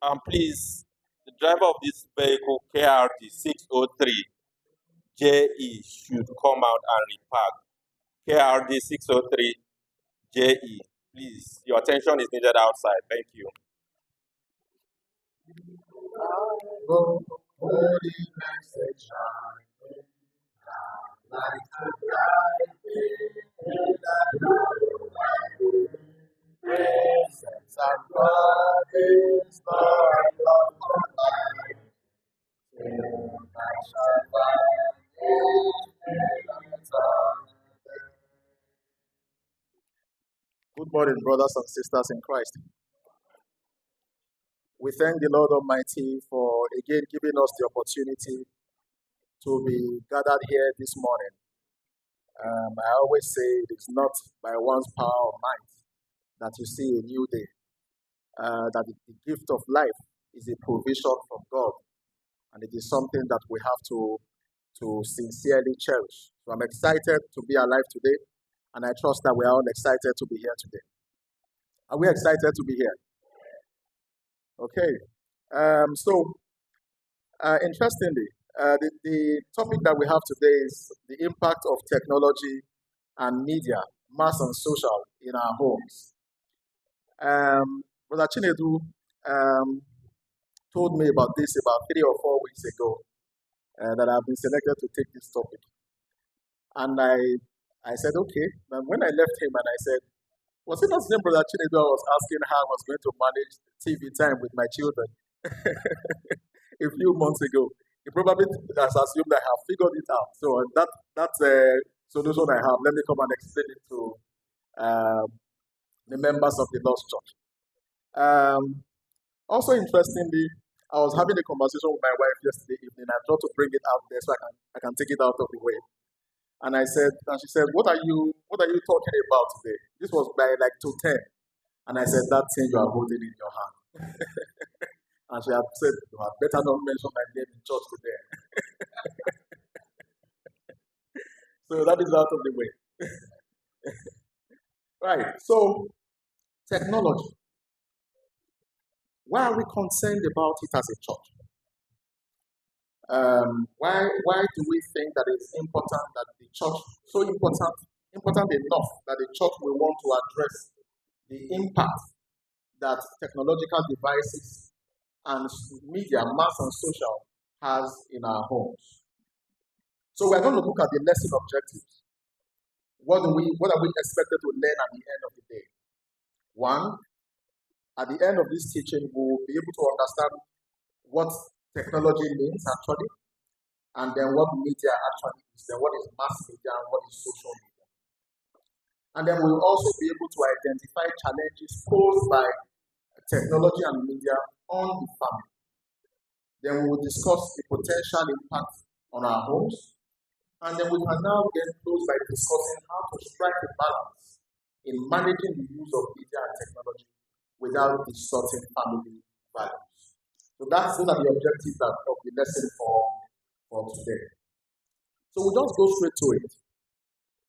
Please, the driver of this vehicle, KRD 603 JE, should come out and repark. KRD 603 JE, please, your attention is needed outside. Thank you. Good morning, brothers and sisters in Christ. We thank the Lord Almighty for again giving us the opportunity to be gathered here this morning. I always say it is not by one's power or might that you see a new day. That the gift of life is a provision from God, and it is something that we have to sincerely cherish. So I'm excited to be alive today, and I trust that we are all excited to be here today. Are we excited to be here? Okay. Interestingly, the topic that we have today is the impact of technology and media, mass and social, in our homes. Brother Chinedu told me about this about 3 or 4 weeks ago, that I've been selected to take this topic. And I said, okay. And when I left him and I said, was it not the same Brother Chinedu I was asking how I was going to manage TV time with my children a few months ago? He probably has assumed I have figured it out. So that's a solution I have. Let me come and explain it to the members of the Lost Church. Also, interestingly, I was having a conversation with my wife yesterday evening. I thought to bring it out there so I can take it out of the way. And she said, what are you talking about today? This was by like 2:10. And I said, that thing you are holding in your hand. And she had said, you had better not mention my name in church today. So that is out of the way. Right. So, technology. Why are we concerned about it as a church? Why do we think that it's important that the church, so important enough that the church will want to address the impact that technological devices and media, mass and social, has in our homes? So we're going to look at the lesson objectives. What are we expected to learn at the end of the day? One, at the end of this teaching, we will be able to understand what technology means actually, and then what media actually is, then what is mass media and what is social media. And then we'll also be able to identify challenges posed by technology and media on the family. Then we will discuss the potential impact on our homes. And then we can now get close by discussing how to strike a balance in managing the use of media and technology without distorting family values. So those are the objectives of the lesson for today. So we'll just go straight to it.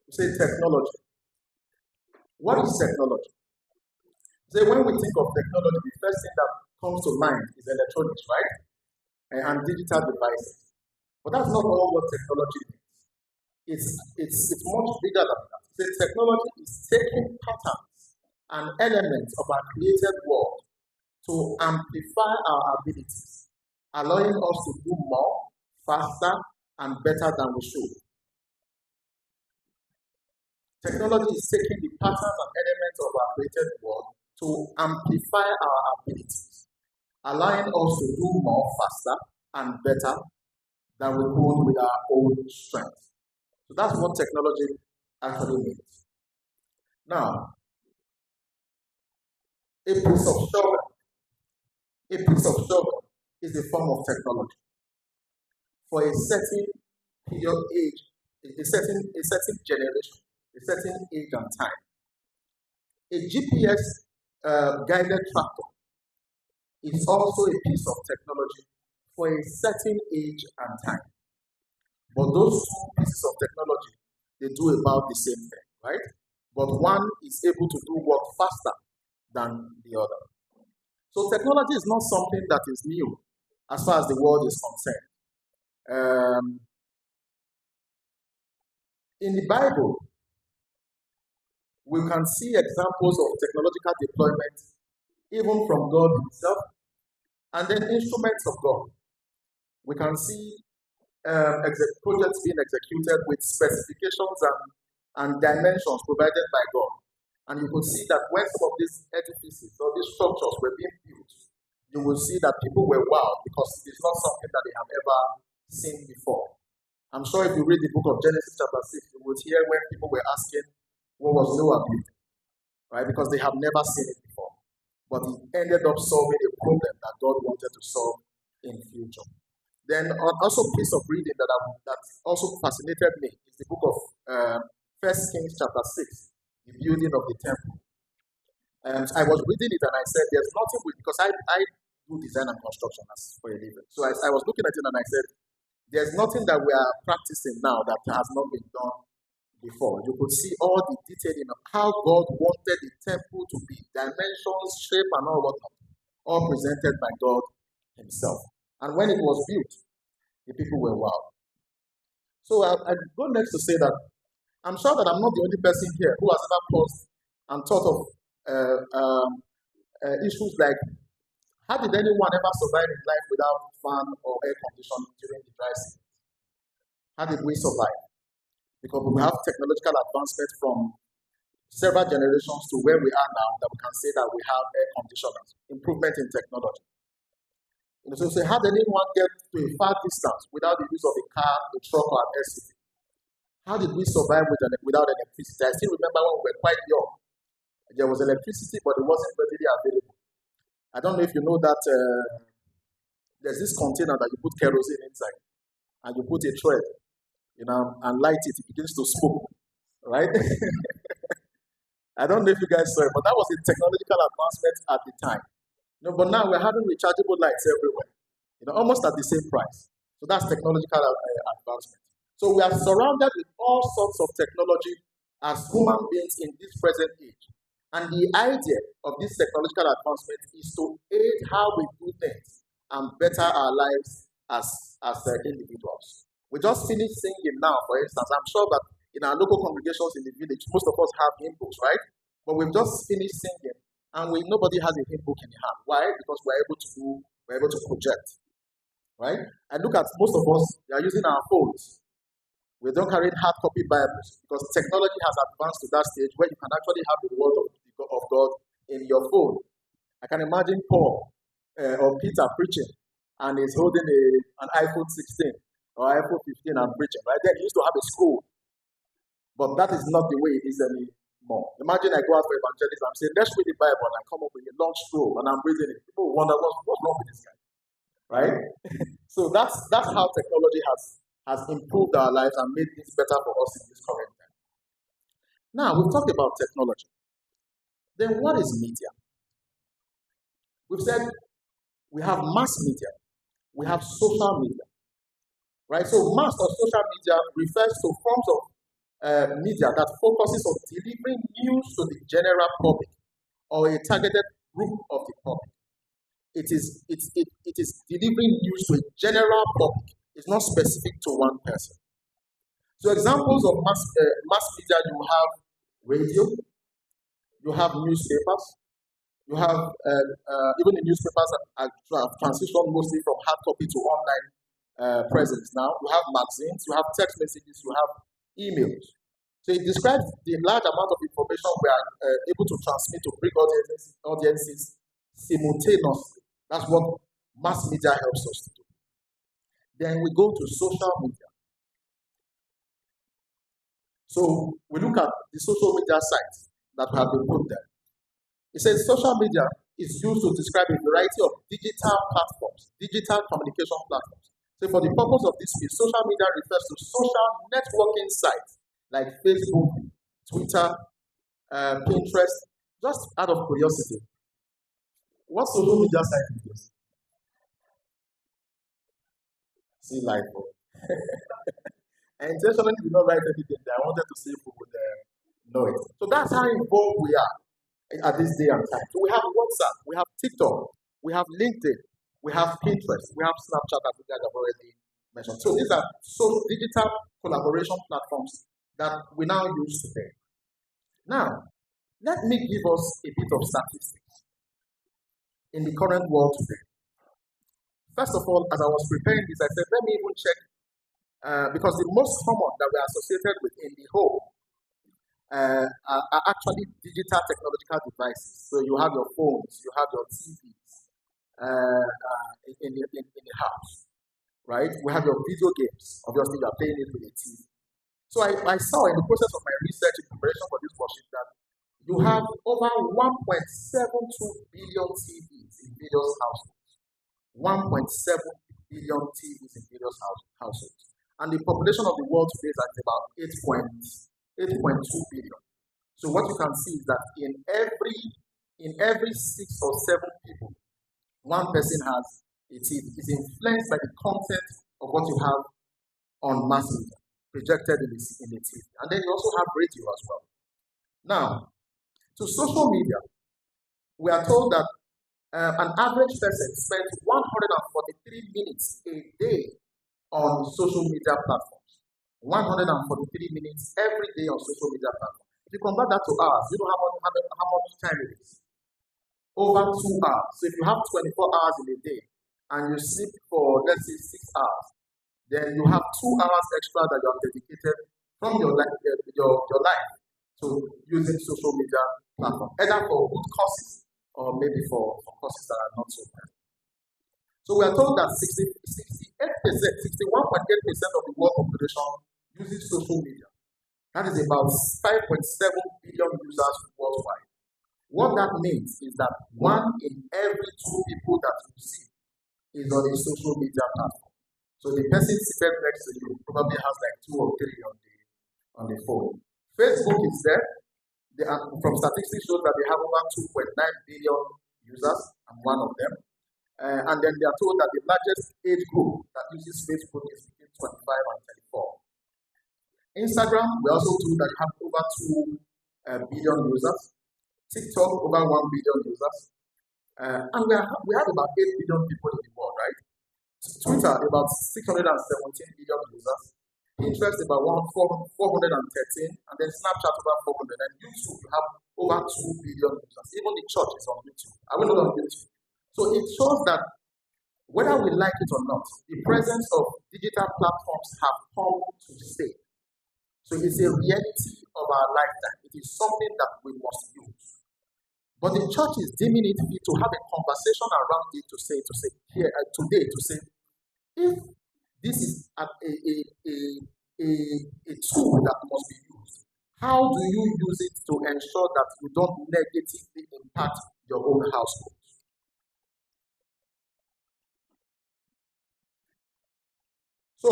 We say technology. What is technology? So when we think of technology, the first thing that comes to mind is electronics, right? And digital devices. But that's not all what technology is. It's much bigger than that. So technology is taking patterns and elements of our created world to amplify our abilities, allowing us to do more, faster, and better than we should. Technology is taking the patterns and elements of our created world to amplify our abilities, allowing us to do more, faster, and better than we could with our own strength. So that's what technology actually means. Now, a piece of shovel is a form of technology for a certain period age, a certain generation, a certain age and time. A GPS guided tractor is also a piece of technology for a certain age and time. But those two pieces of technology, they do about the same thing, right? But one is able to do work faster than the other. So technology is not something that is new as far as the world is concerned. In the Bible, we can see examples of technological deployment even from God Himself, and then instruments of God. We can see projects being executed with specifications and dimensions provided by God. And you will see that when some of these edifices or these structures were being built, you will see that people were wowed because it's not something that they have ever seen before. I'm sure if you read the book of Genesis chapter 6, you will hear when people were asking, what was Noah building? Right? Because they have never seen it before. But he ended up solving a problem that God wanted to solve in the future. Then also a piece of reading that also fascinated me is the book of 1 Kings chapter 6, the building of the temple. I was reading it and I said, there's nothing because I do design and construction as for a living. So I was looking at it and I said, there's nothing that we are practicing now that has not been done before. You could see all the detailing of how God wanted the temple to be, dimensions, shape, and all whatnot, all presented by God Himself. And when it was built, the people were wowed. So I go next to say that I'm sure that I'm not the only person here who has ever paused and thought of issues like, how did anyone ever survive in life without fan or air conditioning during the dry season? How did we survive? Because we have technological advancement from several generations to where we are now that we can say that we have air conditioners, improvement in technology. So say, how did anyone get to a far distance without the use of a car, a truck, or an SUV? How did we survive without electricity? I still remember when we were quite young. There was electricity, but it wasn't readily available. I don't know if you know that there's this container that you put kerosene inside, and you put a thread, and light it begins to smoke, right? I don't know if you guys saw it, but that was a technological advancement at the time. But now we're having rechargeable lights everywhere, almost at the same price. So that's technological advancement. So we are surrounded with all sorts of technology as human beings in this present age. And the idea of this technological advancement is to aid how we do things and better our lives as individuals. We just finished singing now, for instance. I'm sure that in our local congregations in the village, most of us have hymn books, right? But we've just finished singing, and nobody has a hymn book in the hand. Why? Because we're able to project, right? And look at most of us, we are using our phones. We don't carry hard copy Bibles because technology has advanced to that stage where you can actually have the word of God in your phone. I can imagine Paul or Peter preaching, and he's holding an iPhone 16 or iPhone 15 and preaching, right? Then he used to have a scroll, but that is not the way it is anymore. Imagine I go out for evangelism, I'm saying, let's read the Bible, and I come up with a long scroll, and I'm reading it. People wonder what's wrong with this guy, right? So that's how technology has improved our lives and made things better for us in this current time. Now, we've talked about technology. Then what is media? We've said we have mass media, we have social media, right? So mass or social media refers to forms of media that focuses on delivering news to the general public or a targeted group of the public. It is delivering news to a general public. It's not specific to one person. So examples of mass media, you have radio, you have newspapers, you have even the newspapers have transitioned mostly from hard copy to online presence now. You have magazines, you have text messages, you have emails. So it describes the large amount of information we are able to transmit to big audiences simultaneously. That's what mass media helps us to do. Then we go to social media. So we look at the social media sites that have been put there. It says social media is used to describe a variety of digital platforms, digital communication platforms. So for the purpose of this piece, social media refers to social networking sites like Facebook, Twitter, Pinterest. Just out of curiosity, what social media site is this? See, like, I intentionally did not write anything there. I wanted to see if we would know it. So that's how involved we are at this day and time. So we have WhatsApp, we have TikTok, we have LinkedIn, we have Pinterest, we have Snapchat, as you guys have already mentioned. So these are digital collaboration platforms that we now use today. Now, let me give us a bit of statistics in the current world today. First of all, as I was preparing this, I said, let me even check, because the most common that we are associated with in the home are actually digital technological devices. So you have your phones, you have your TVs in the house, right? We have your video games. Obviously, you are playing it with a TV. So I saw in the process of my research in preparation for this worship that you have over 1.72 billion TVs in various households. 1.7 billion TVs in various households. And the population of the world today is at about 8.2 billion. So what you can see is that in every 6 or 7 people, one person has a TV. It's influenced by the content of what you have on mass media, projected in the TV. And then you also have radio as well. Now, to social media, we are told that an average person spends 143 minutes a day on social media platforms. 143 minutes every day on social media platforms. If you convert that to hours, you know how much time it is. Over 2 hours. So if you have 24 hours in a day and you sleep for, let's say, 6 hours, then you have 2 hours extra that you have dedicated from your life to using social media platform, either for good causes or maybe for causes that are not so bad. So we are told that 61.8% of the world population uses social media. That is about 5.7 billion users worldwide. What that means is that 1 in every 2 people that you see is on a social media platform. So the person seated next to you probably has like 2 or 3 on the phone. Facebook is there. From statistics shows that they have over 2.9 billion users. I'm one of them. And then they are told that the largest age group that uses Facebook is between 25 and 34. Instagram, we also told that you have over 2 billion users. TikTok, over 1 billion users. And we have about 8 billion people in the world, right? Twitter, about 617 billion users. Pinterest, about 413, and then Snapchat, over 400. And YouTube, you have over 2 billion users. Even the church is on YouTube. I will not on YouTube. So it shows that whether we like it or not, the presence of digital platforms have come to stay. So it's a reality of our lifetime. It is something that we must use. But the church is deeming it fit to have a conversation around it to say here today to say, if this is a tool that must be used, how do you use it to ensure that you don't negatively impact your own household? So,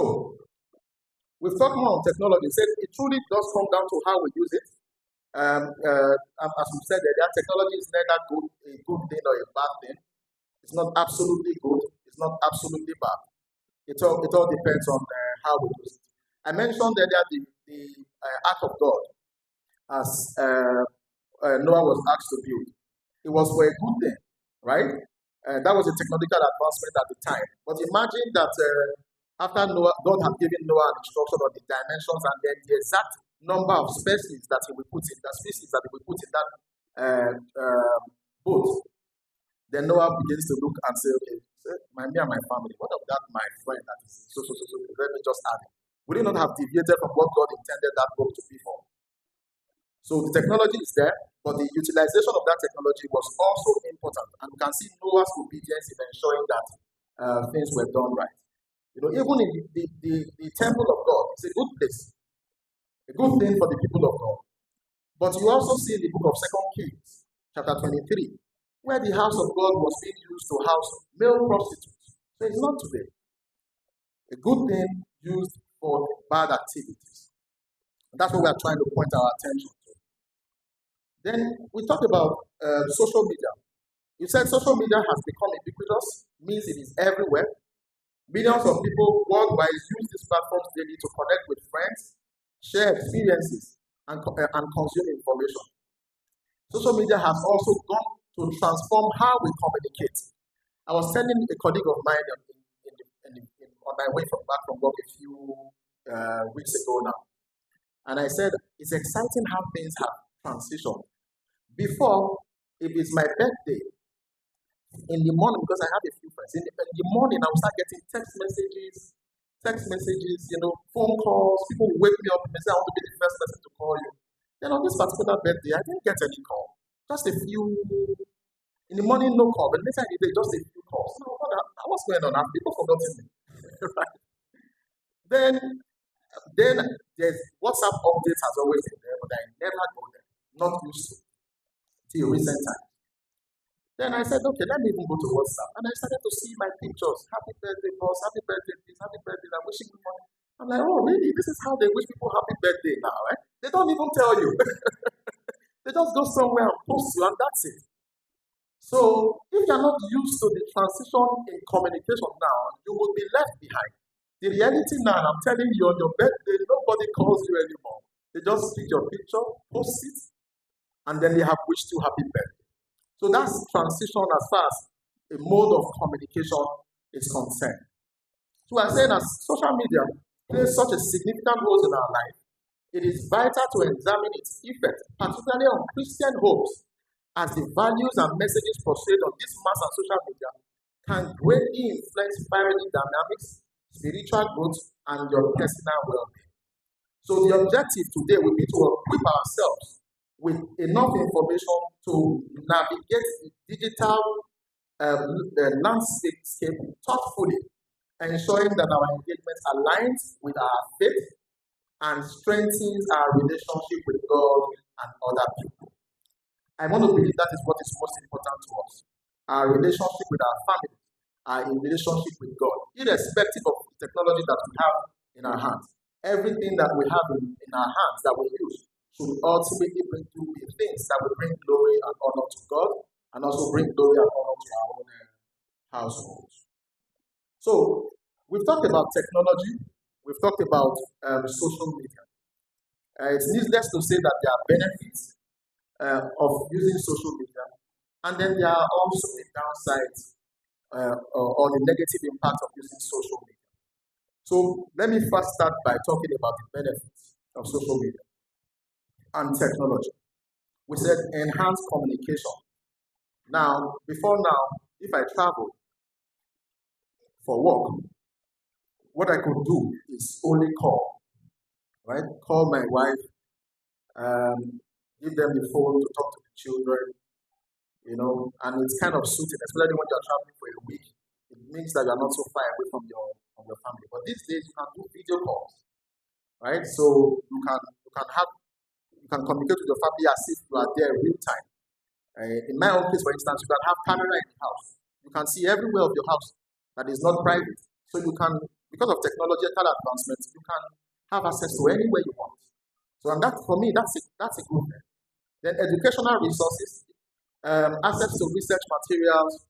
we've talked more on technology. Said it truly does come down to how we use it. As we said, that technology is neither a good thing or a bad thing. It's not absolutely good. It's not absolutely bad. It all depends on how we use it. I mentioned earlier the Ark of God, as Noah was asked to build. It was for a good thing, right? That was a technological advancement at the time. But imagine that after Noah, God had given Noah an instruction on the dimensions and then the exact number of species that he will put in that boat. Then Noah begins to look and say, okay, me and my family, what of that my friend that is so, let me just add it. Would it not have deviated from what God intended that boat to be for? So the technology is there, but the utilization of that technology was also important. And you can see Noah's obedience in ensuring that things were done right. Even in the temple of God, it's a good place, a good thing for the people of God. But you also see in the book of 2 Kings, chapter 23, where the house of God was being used to house male prostitutes. So it's not today. A good thing used for bad activities. And that's what we are trying to point our attention to. Then we talked about social media. You said social media has become ubiquitous, means it is everywhere. Millions of people worldwide use these platforms daily to connect with friends, share experiences, and consume information. Social media has also gone to transform how we communicate. I was telling a colleague of mine on my way back from work a few weeks ago now, and I said, it's exciting how things have transitioned. Before, if it's my birthday, in the morning, because I have a few friends, in the morning I will start getting text messages, phone calls. People will wake me up and say, I want to be the first person to call you. Then on this particular birthday, I didn't get any call. Just a few, in the morning, no call, but later in the day, just a few calls. No, what's going on? Have people forgotten me? Right? Then there's WhatsApp updates has always been there, but I never go there. Not used to till recent time. Then I said, okay, let me even go to WhatsApp. And I started to see my pictures. Happy birthday, boss. Happy birthday, this. Happy birthday. I'm wishing you money. I'm like, oh, really? This is how they wish people happy birthday now, right? They don't even tell you. They just go somewhere and post you, and that's it. So if you're not used to the transition in communication now, you will be left behind. The reality now, I'm telling you, on your birthday, nobody calls you anymore. They just pick your picture, post it, and then they have wished you happy birthday. So that's transition as far as a mode of communication is concerned. So I'm saying as social media plays such a significant role in our life, it is vital to examine its effect, particularly on Christian hopes, as the values and messages portrayed on this mass and social media can greatly influence family dynamics, spiritual growth, and your personal well-being. So the objective today will be to equip ourselves with enough information to navigate the digital landscape thoughtfully, ensuring that our engagement aligns with our faith and strengthens our relationship with God and other people. I want to believe that is what is most important to us. Our relationship with our family, our relationship with God, irrespective of the technology that we have in our hands. Everything that we have in our hands that we use should ultimately bring to be things that will bring glory and honor to God and also bring glory and honor to our own households. So, we've talked about technology, we've talked about social media. It's needless to say that there are benefits of using social media, and then there are also the downsides or the negative impact of using social media. So, let me first start by talking about the benefits of social media and technology. We said enhanced communication. Now, before now, if I travel for work, what I could do is only call, right? Call my wife, give them the phone to talk to the children, and it's kind of suited, especially when you're traveling for a week. It means that you're not so far away from your family. But these days you can do video calls, right? So you can communicate with your family as if you are there real time. In my own case, for instance, you can have camera in the house. You can see everywhere of your house that is not private. So you can, because of technological advancements, you can have access to anywhere you want. So, and that for me, that's a good thing. Then educational resources, access to research materials.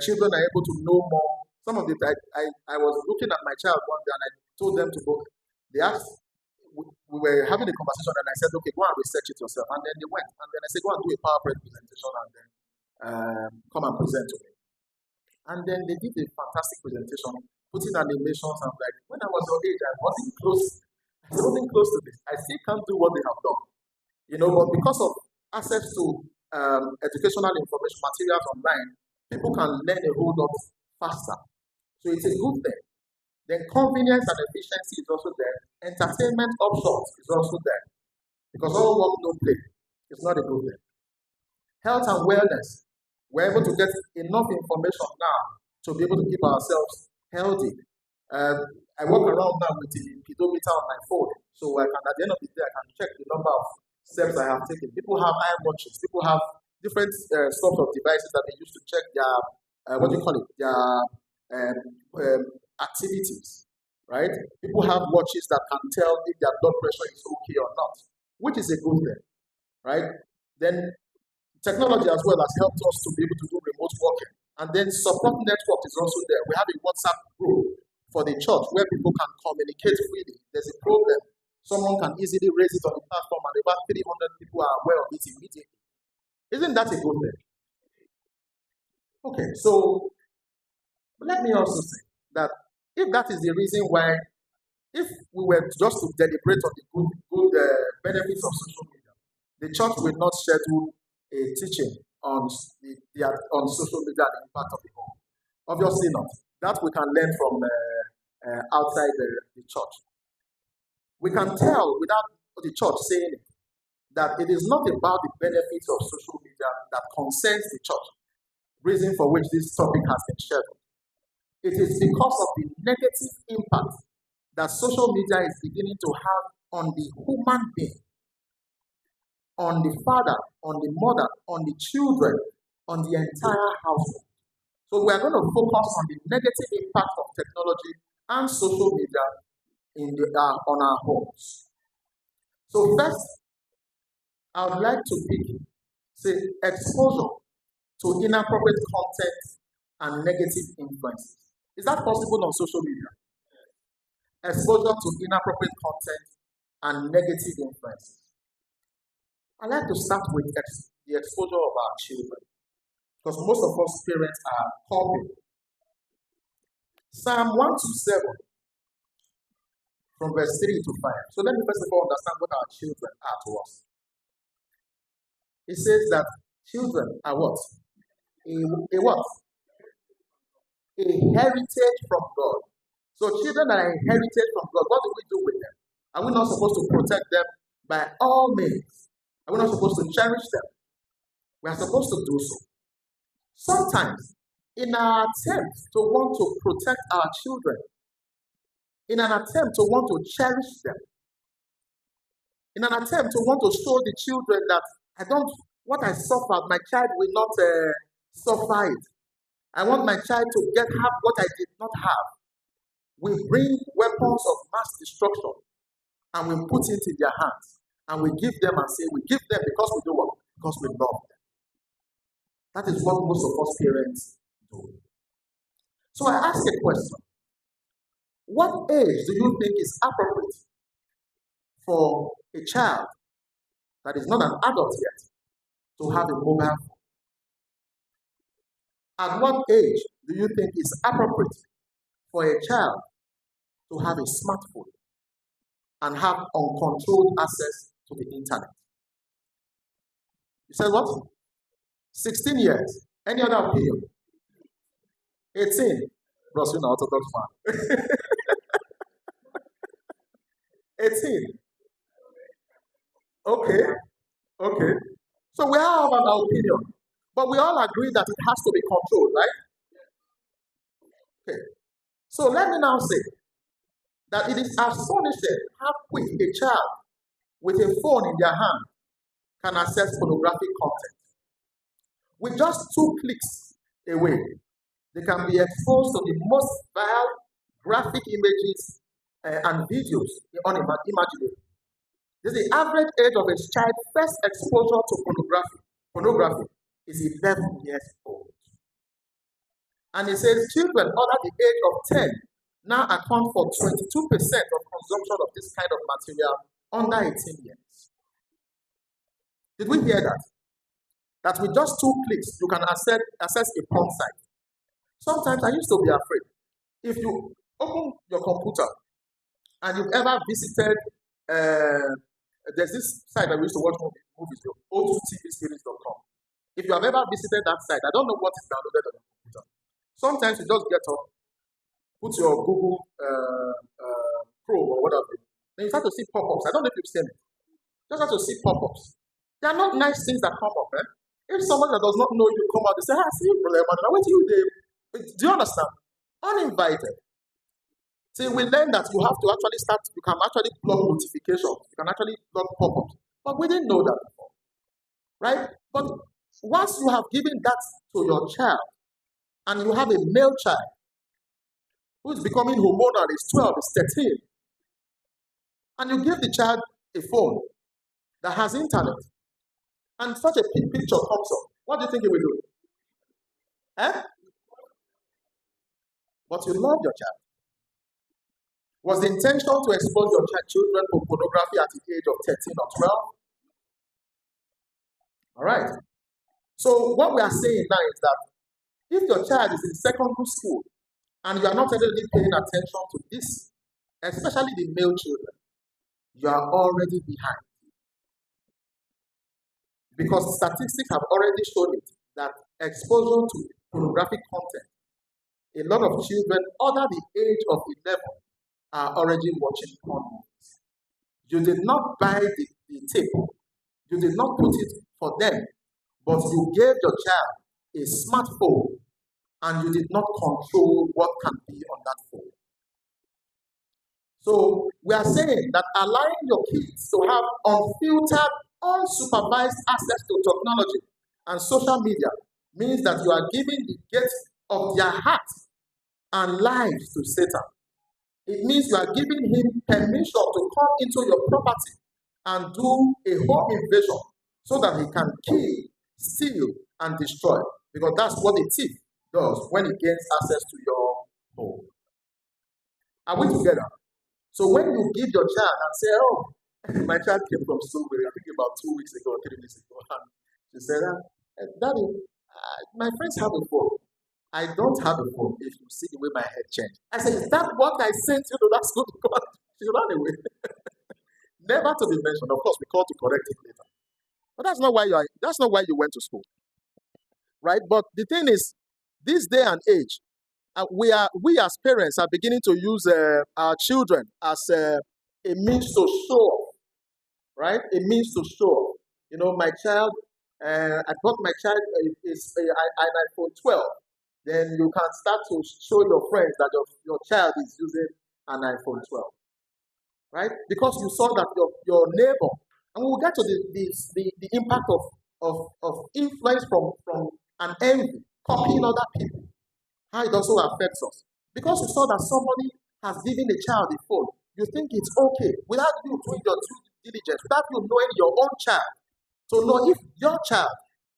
Children are able to know more. Some of the I was looking at my child one day and I told them to go. They asked, we were having a conversation and I said, okay, go and research it yourself. And then they went. And then I said, go and do a PowerPoint presentation and then come and present to me. And then they did a fantastic presentation, putting animations. I'm like, when I was your age, I wasn't close to this. I still can't do what they have done. But because of access to educational information materials online, people can learn a whole lot faster. So it's a good thing. Then convenience and efficiency is also there. Entertainment options is also there. Because all work, no play. It's not a good thing. Health and wellness. We're able to get enough information now to be able to keep ourselves healthy. I walk around now with the pedometer on my phone. So I can, at the end of the day, I can check the number of steps I have taken. People have iWatches. People have different sorts of devices that they use to check their, their activities, right? People have watches that can tell if their blood pressure is okay or not, which is a good thing, right? Then technology as well has helped us to be able to do remote working. And then support network is also there. We have a WhatsApp group for the church where people can communicate freely. There's a problem. Someone can easily raise it on the platform and about 300 people are aware of it immediately. Isn't that a good thing? Okay, so But let me also say that if that is the reason why, if we were just to deliberate on the good benefits of social media, the church will not schedule a teaching on on social media and the impact of the home. Obviously not. That we can learn from outside the church. We can tell without the church saying it that it is not about the benefits of social media that concerns the church, reason for which this topic has been scheduled. It is because of the negative impact that social media is beginning to have on the human being, on the father, on the mother, on the children, on the entire household. So we are going to focus on the negative impact of technology and social media on our homes. So first, I would like to say exposure to inappropriate content and negative influences. Is that possible on social media? Exposure to inappropriate content and negative influences. I'd like to start with the exposure of our children, because most of us parents are copying. Psalm 127, from verse 3 to 5. So let me first of all understand what our children are to us. It says that children are what? A what? A heritage from God. So children are a heritage from God. What do we do with them? Are we not supposed to protect them by all means? Are we not supposed to cherish them? We are supposed to do so. Sometimes, in our attempt to want to protect our children, in an attempt to want to cherish them, in an attempt to want to show the children that what I suffered, my child will not suffer it. I want my child to have what I did not have. We bring weapons of mass destruction and we put it in their hands. And we give them and say, we give them because we do what? Because we love them. That is what most of us parents do. So I ask a question. What age do you think is appropriate for a child that is not an adult yet to have a mobile phone? At what age do you think is appropriate for a child to have a smartphone and have uncontrolled access to the internet? You said what? 16 years. Any other opinion? 18. Bros, you're not orthodox man. 18. Okay. So we all have an opinion, but we all agree that it has to be controlled, right? Okay. So let me now say that it is astonishing how quick a child with a phone in their hand can access pornographic content. With just 2 clicks away, they can be exposed to the most vile graphic images and videos unimaginable. The average age of a child's first exposure to pornography is 11 years old. And it says children under the age of 10 now account for 22% of consumption of this kind of material under 18 years. Did we hear that? That with just 2 clicks, you can access a porn site. Sometimes I used to be afraid. If you open your computer and you've ever visited, there's this site that we used to watch movies, o2tvseries.com. If you have ever visited that site, I don't know what is downloaded on your computer. Sometimes you just get up, put your Google Chrome or whatever, then you start to see pop-ups. I don't know if you've seen it. You just have to see pop-ups. They are not nice things that come up. If someone that does not know you come out, they say, see, brother, what do you do? Do you understand? Uninvited. See, we learned that you have to actually you can actually block notifications. You can actually block pop-ups. But we didn't know that before. Right? But once you have given that to your child, and you have a male child who is becoming hormonal, is 12, is 13, and you give the child a phone that has internet, and such a picture comes up, what do you think he will do? But you love your child. Was the intention to expose your children to pornography at the age of 13 or 12? All right. So what we are saying now is that if your child is in secondary school and you are not really paying attention to this, especially the male children, you are already behind. Because statistics have already shown it that exposure to pornographic content, a lot of children under the age of 11 are already watching porn movies. You did not buy the tape, you did not put it for them, but you gave your child a smartphone and you did not control what can be on that phone. So we are saying that allowing your kids to have unfiltered, unsupervised access to technology and social media means that you are giving the gates of their heart and lives to Satan. It means you are giving him permission to come into your property and do a home invasion so that he can kill, steal, and destroy. Because that's what a thief does when he gains access to your home. Are we together? So when you give your child and say, oh, my child came from school, I think about 2 weeks ago, 3 weeks ago, and she said, Daddy, my friends have a phone. I don't have a phone. If you see the way my head changed. I said, is that what I sent you to that school? She ran away. Never to be mentioned. Of course, we called to correct it later. But that's not why you went to school. Right? But the thing is, this day and age, we as parents are beginning to use our children as a means to show off, right? A means to show off. You know, my child, I got my child is an iPhone 12. Then you can start to show your friends that your child is using an iPhone 12, right? Because you saw that your neighbor, and we'll get to the impact of influence from an envy, copying other people. How it also affects us. Because you saw that somebody has given a child a phone, you think it's okay without you doing your due diligence, without you knowing your own child, to know if your child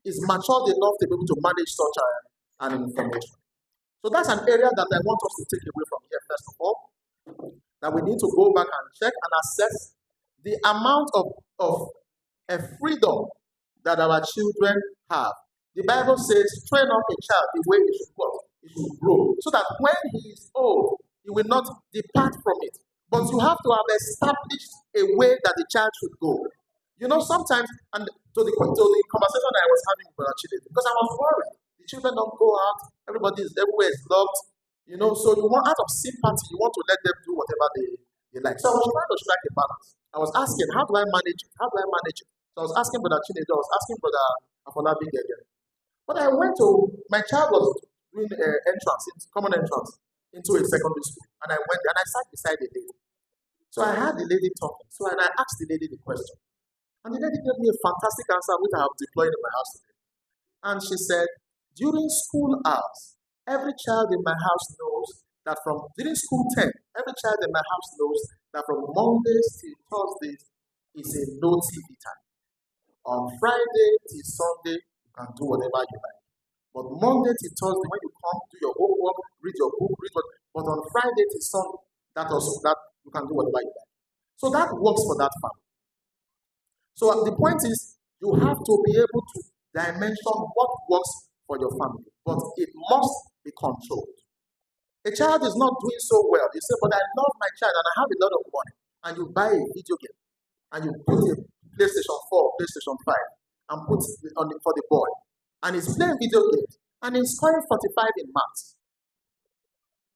is matured enough to be able to manage such an information. So that's an area that I want us to take away from here, first of all, that we need to go back and check and assess the amount of freedom that our children have. The Bible says, train up a child the way he should what? He should grow. So that when he is old, he will not depart from it. But you have to have established a way that the child should go. You know, sometimes, and to the conversation I was having with Chile, because I was worried. The children don't go out, everywhere is locked. You know, so you want, out of sympathy, you want to let them do whatever they like. So I was trying to strike a balance. I was asking, how do I manage it? How do I manage it? So I was asking Brother Chile, I was asking Brother Afolabi again. But I went to, my child was doing common entrance into a secondary school. And I went and I sat beside the lady. So I had the lady talking. So and I asked the lady the question. And the lady gave me a fantastic answer which I have deployed in my house today. And she said, during school hours, every child in my house knows that during school time, every child in my house knows that from Mondays till Thursdays is a no TV time. On Friday till Sunday, you can do whatever you like. But Monday till Thursday, when you come, do your homework, read your book, but on Friday till Sunday, that you can do whatever you like. So that works for that family. So the point is, you have to be able to dimension what works for your family, but it must be controlled. A child is not doing so well. You say, but I love my child and I have a lot of money. And you buy a video game and you put a PlayStation 4, PlayStation 5, and put it for the boy. And he's playing video games and he's scoring 45 in maths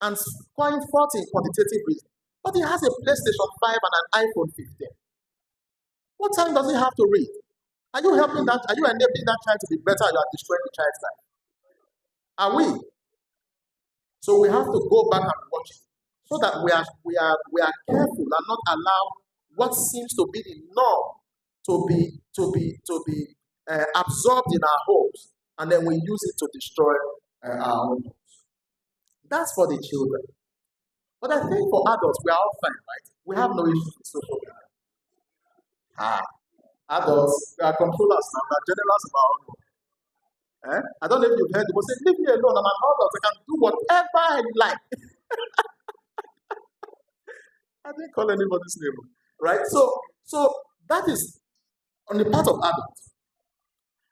and scoring 40 in quantitative reasoning. But he has a PlayStation 5 and an iPhone 15. What time does he have to read? Are you helping that? Are you enabling that child to be better? You are destroying the child's life. Are we? So we have to go back and watch it so that we are careful and not allow what seems to be the norm to be absorbed in our homes, and then we use it to destroy our own homes. That's for the children. But I think for adults, we are all fine, right? We have no issues with social media. Adults, we are controllers now, we are generals of our own home. I don't know if you've heard people say, leave me alone, I'm an adult, I can do whatever I like. I didn't call anybody's name, right? So that is on the part of adults.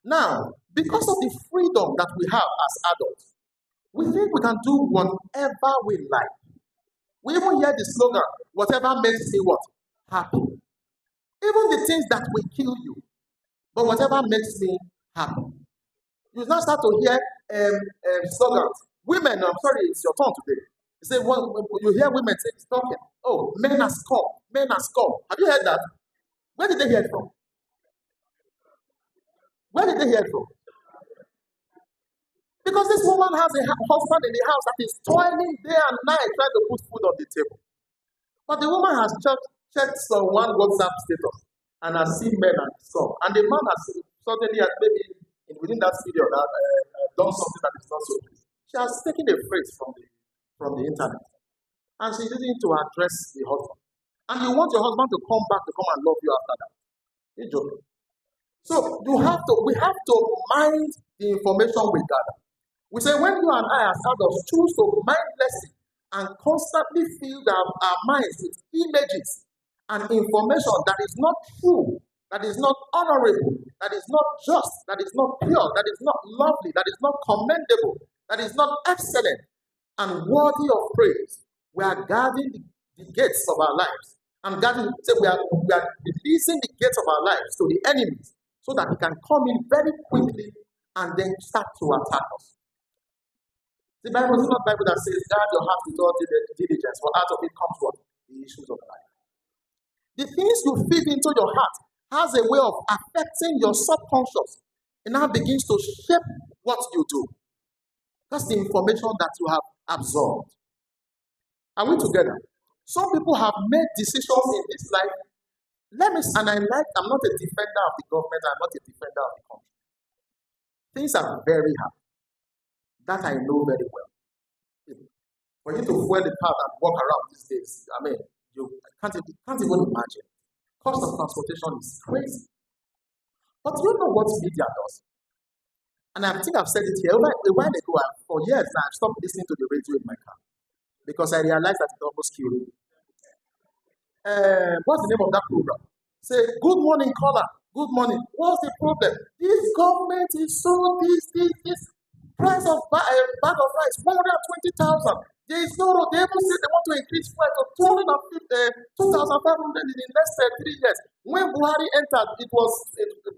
Now, because of the freedom that we have as adults, We think we can do whatever we like. We even hear the slogan, whatever makes me what? Happy. Even the things that will kill you, but whatever makes me happy. You now start to hear slogans. Women, I'm sorry, it's your turn today. You say, you hear women say, talking, oh, men are scum, men are scum. Have you heard that? Where did they hear it from? Where did they hear it from? Because this woman has a husband in the house that is toiling day and night trying to put food on the table. But the woman has checked one WhatsApp status and has seen men and scum. And the man has suddenly, maybe within that period, done something that is not so good. She has taken a phrase from the internet. And she's using it to address the husband. And you want your husband to come back to come and love you after that. You're joking. So we have to mind the information we gather. We say when you and I as adults choose to mindlessly and constantly fill our minds with images and information that is not true, that is not honorable, that is not just, that is not pure, that is not lovely, that is not commendable, that is not excellent and worthy of praise, we are guarding the gates of our lives. And guarding, we are releasing the gates of our lives to the enemies so that he can come in very quickly and then start to attack us. The Bible is not Bible that says, guard your heart with all diligence, for out of it comes what? The issues of life. The things you feed into your heart has a way of affecting your subconscious. It now begins to shape what you do. That's the information that you have absorbed. Are we together? Some people have made decisions in this life. I'm not a defender of the government, I'm not a defender of the country. Things are very hard. That I know very well. For you to fuel the car and walk around these days, you can't even imagine. Cost of transportation is crazy. But you know what media does? And I think I've said it here. A while ago, for years now, I've stopped listening to the radio in my car. Because I realized that it almost killed me. What's the name of that program? Say, good morning, caller. Good morning. What's the problem? This government is so this. Price of a bag of rice, 120,000. There is no road. They even say they want to increase fuel to 2,500 in the next 3 years. When Buhari entered, a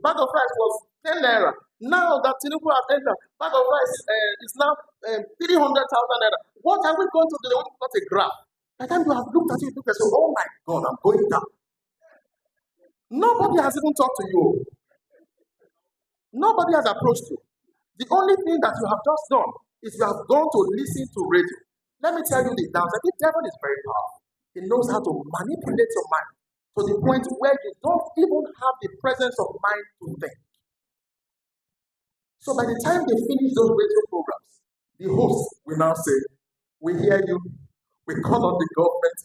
bag of rice was 10 naira. Now that Tinubu has entered, bag of rice is now 300,000 naira. What are we going to do? They want to cut a graph. By the time you have looked at it, you can say, oh my God, I'm going down. Nobody has even talked to you. Nobody has approached you. The only thing that you have just done is you have gone to listen to radio. Let me tell you the downside. The devil is very powerful. He knows how to manipulate your mind to the point where you don't even have the presence of mind to think. So by the time they finish those radio programs, the host will now say, we hear you, we call on the government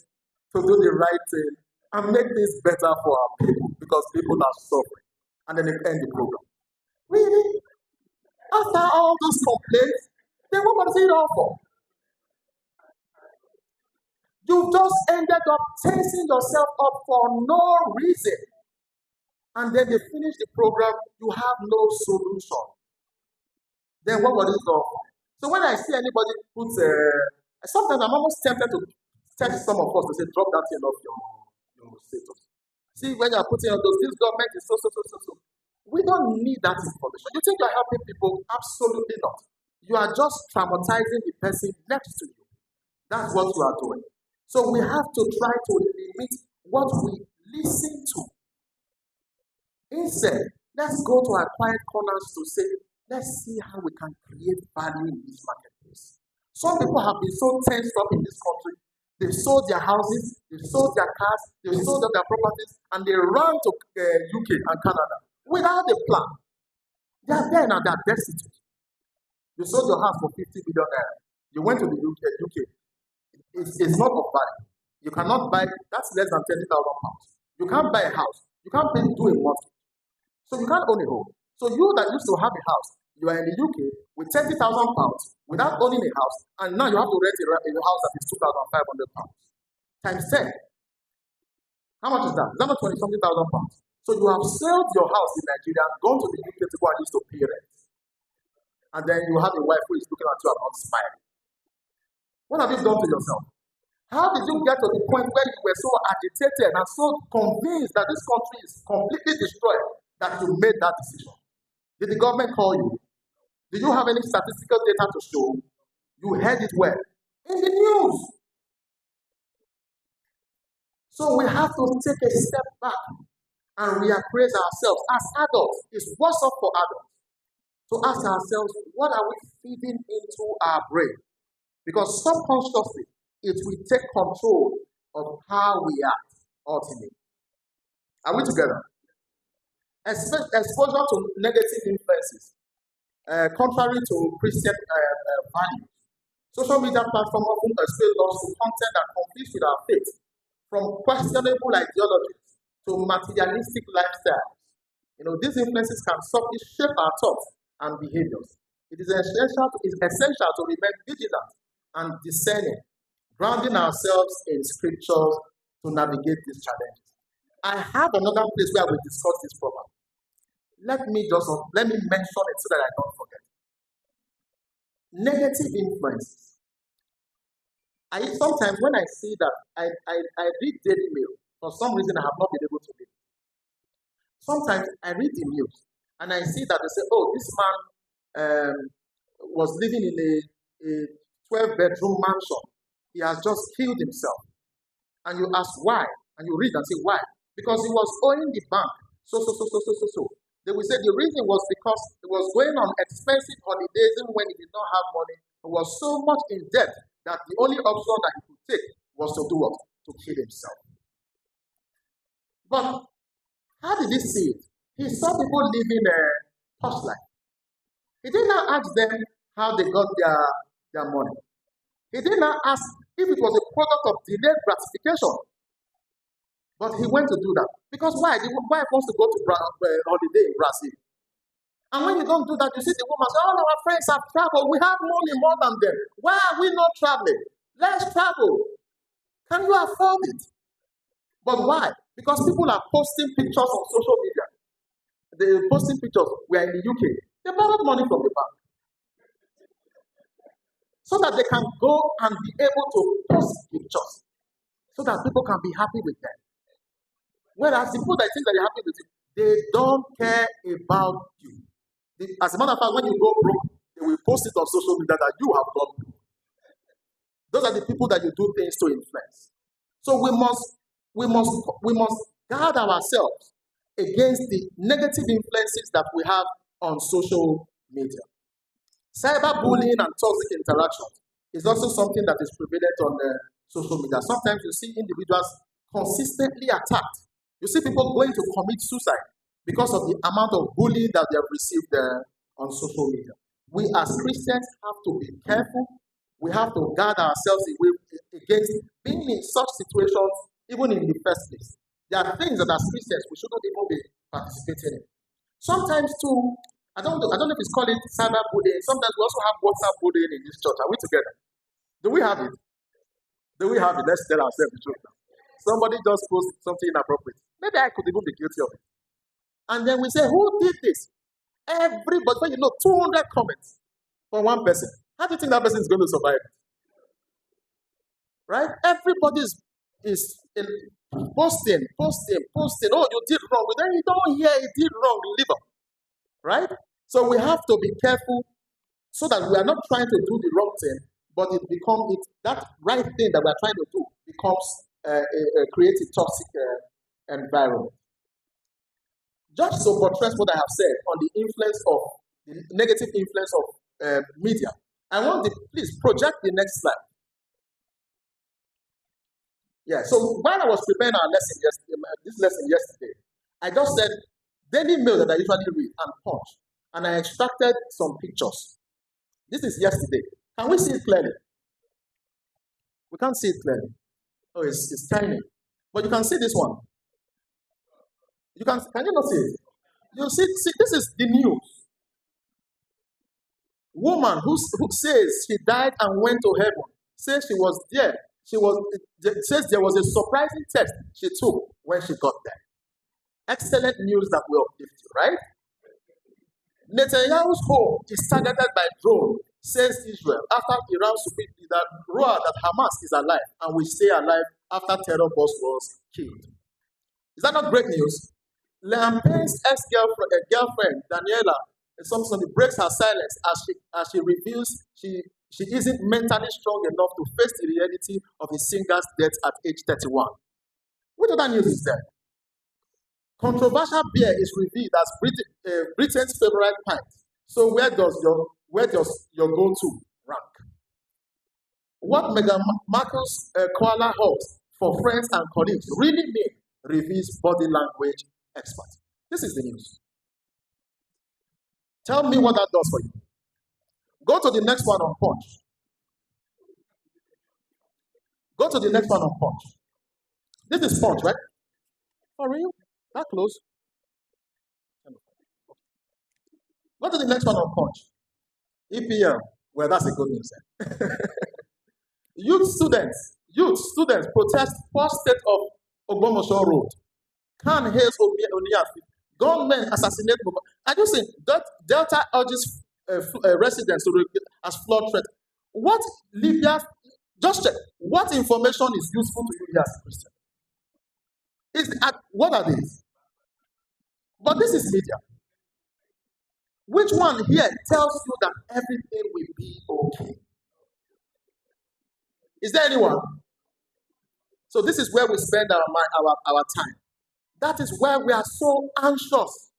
to do the right thing and make this better for our people because people are suffering. And then they end the program. Really? After all those complaints, then what was it all for? You just ended up tensing yourself up for no reason. And then they finish the program, you have no solution. Then what was it all for? So when I see anybody put, sometimes I'm almost tempted to text some of us to say, drop that thing off your status. See, when you're putting on those, this government is so. We don't need that information. You think you're helping people? Absolutely not. You are just traumatizing the person next to you. That's what you are doing. So we have to try to limit what we listen to. Instead, let's go to our quiet corners to say, let's see how we can create value in this marketplace. Some people have been so tensed up in this country. They've sold their houses, they've sold their cars, they've sold their properties, and they ran to UK and Canada without a plan. They are there now, they are destitute. You sold your house for 50 million naira. You went to the UK. It's not of value. You cannot buy, that's less than 30,000 pounds. You can't buy a house. You can't do a mortgage. So you can't own a home. So you that used to have a house, you are in the UK with 30,000 pounds without owning a house, and now you have to rent a house that is 2,500 pounds. Times 10. How much is that? Is that not 20-something thousand pounds? So you have sold your house in Nigeria and gone to the UK to go and use to pay rent. And then you have a wife who is looking at you and not smiling. What have you done to yourself? How did you get to the point where you were so agitated and so convinced that this country is completely destroyed that you made that decision? Did the government call you? Do you have any statistical data to show? You heard it where? In the news. So we have to take a step back and reappraise ourselves as adults. It's what's up for adults. To ask ourselves, what are we feeding into our brain? Because subconsciously, it will take control of how we act ultimately. Are we together? Exposure to negative influences, contrary to Christian values. Social media platforms often expose us to content that conflicts with our faith, from questionable ideologies to materialistic lifestyles. These influences can subtly shape our thoughts and behaviors. It is essential to remain vigilant and discerning, grounding ourselves in scriptures to navigate these challenges. I have another place where we discuss this problem. Let me mention it so that I don't forget. Negative influences. Sometimes when I see that, I read Daily Mail. For some reason, I have not been able to read it. Sometimes I read the news and I see that they say, oh, this man was living in a 12-bedroom mansion. He has just killed himself. And you ask why? And you read and say, why? Because he was owing the bank. So. They will say the reason was because he was going on expensive holidays even when he did not have money. He was so much in debt that the only option that he could take was to do what? To kill himself. But how did he see it? He saw people living a posh life. He did not ask them how they got their money. He did not ask if it was a product of delayed gratification. But he went to do that. Because why? The wife wants to go to holiday in Brazil. And when you don't do that, you see the woman say, all our friends have traveled. We have money more than them. Why are we not traveling? Let's travel. Can you afford it? But why? Because people are posting pictures on social media. They're posting pictures. We are in the UK. They borrowed money from the bank. So that they can go and be able to post pictures. So that people can be happy with them. Whereas the people that think that they're happy with you, they don't care about you. As a matter of fact, when you go broke, they will post it on social media that you have gone broke. Those are the people that you do things to influence. So we must guard ourselves against the negative influences that we have on social media. Cyberbullying and toxic interactions is also something that is prevalent on social media. Sometimes you see individuals consistently attacked. You see people going to commit suicide because of the amount of bullying that they have received on social media. We as Christians have to be careful. We have to guard ourselves against being in such situations, even in the first place. There are things that as Christians we shouldn't even be participating in. Sometimes too, I don't know if it's called cyberbullying. Sometimes we also have WhatsApp bullying in this church. Are we together? Do we have it? Do we have it? Let's tell ourselves the truth now. Somebody just posted something inappropriate. Maybe I could even be guilty of it. And then we say, who did this? Everybody, when 200 comments from one person. How do you think that person is going to survive it? Right? Everybody is posting. Oh, you did wrong. But then you don't hear he did wrong. Leave him. Right? So we have to be careful so that we are not trying to do the wrong thing, but that right thing that we are trying to do becomes create a toxic environment. Just to buttress what I have said on the negative influence of media, I want please project the next slide. Yeah, so while I was preparing this lesson yesterday, I just said Daily Mail that I usually read and Punch, and I extracted some pictures. This is yesterday. Can we see it clearly? We can't see it clearly. Oh, it's tiny. But you can see this one. Can you not see it? You see, this is the news. Woman who says she died and went to heaven, says she was there. Says there was a surprising test she took when she got there. Excellent news that will uplift you, right? Netanyahu's home is targeted by drone. says Israel, after Iran's supreme leader roared that Hamas is alive and will stay alive after terror boss was killed. Is that not great news? Liam Payne's ex-girlfriend, Daniela Thompson, breaks her silence as she reveals she isn't mentally strong enough to face the reality of the singer's death at age 31. What other news is there? Controversial beer is revealed as Britain's favorite pint. So where does your go-to rank? What Meghan Markle's koala hugs for friends and colleagues really mean reveals body language expert. This is the news. Tell me what that does for you. Go to the next one on Punch. Go to the next one on Punch. This is Punch, right? For real? That close? Go to the next one on Punch. EPL. Well, that's a good news. Youth students protest first state of Ogbomoso Road. Khan hails Oniafi. Gunmen assassinate. I just say that Delta urges residents to as flood threat. What Libya? Just check. What information is useful to you here as a Christian? What are these? But this is media. Which one here tells you that everything will be okay? Is there anyone? So this is where we spend our time. That is why we are so anxious.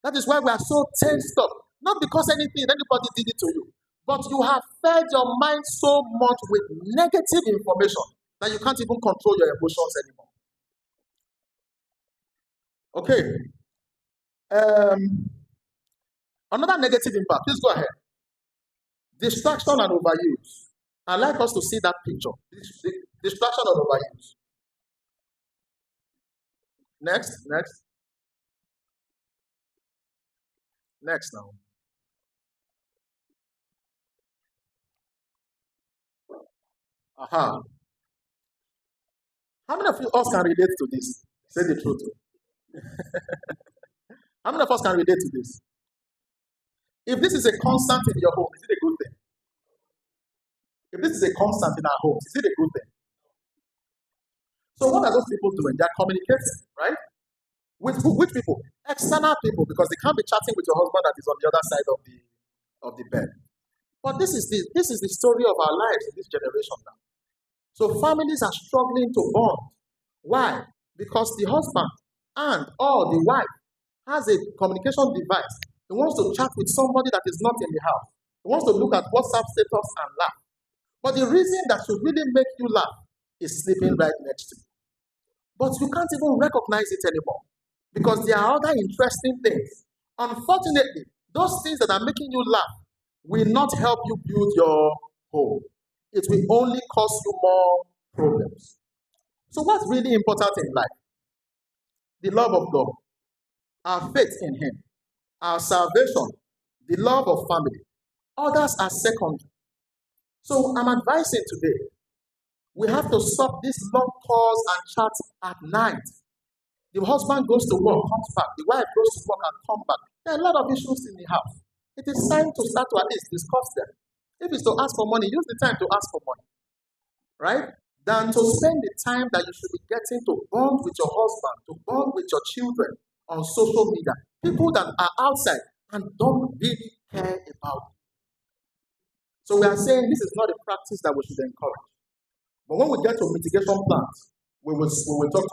That is why we are so tensed up. Not because anybody did it to you, but you have fed your mind so much with negative information that you can't even control your emotions anymore. Okay. Another negative impact. Please go ahead. Distraction and overuse. I'd like us to see that picture. Distraction and overuse. Next now. Aha. How many of you us can relate to this? Say the truth. How many of us can relate to this? If this is a constant in your home, is it a good thing? If this is a constant in our homes, is it a good thing? So what are those people doing? They are communicating, right? With people? External people, because they can't be chatting with your husband that is on the other side of the bed. But this is the story of our lives in this generation now. So families are struggling to bond. Why? Because the husband or the wife has a communication device. He wants to chat with somebody that is not in the house. He wants to look at WhatsApp status and laugh. But the reason that should really make you laugh is sleeping right next to you. But you can't even recognize it anymore because there are other interesting things. Unfortunately, those things that are making you laugh will not help you build your home. It will only cause you more problems. So what's really important in life? The love of God, our faith in Him, our salvation, the love of family. Others are secondary. So I'm advising today, we have to stop these long calls and chats at night. The husband goes to work, comes back. The wife goes to work and comes back. There are a lot of issues in the house. It is time to start to at least discuss them. If it's to ask for money, use the time to ask for money. Right? Than to spend the time that you should be getting to bond with your husband, to bond with your children on social media. People that are outside and don't really care about you. So we are saying this is not a practice that we should encourage. But when we get to mitigation plans, we will talk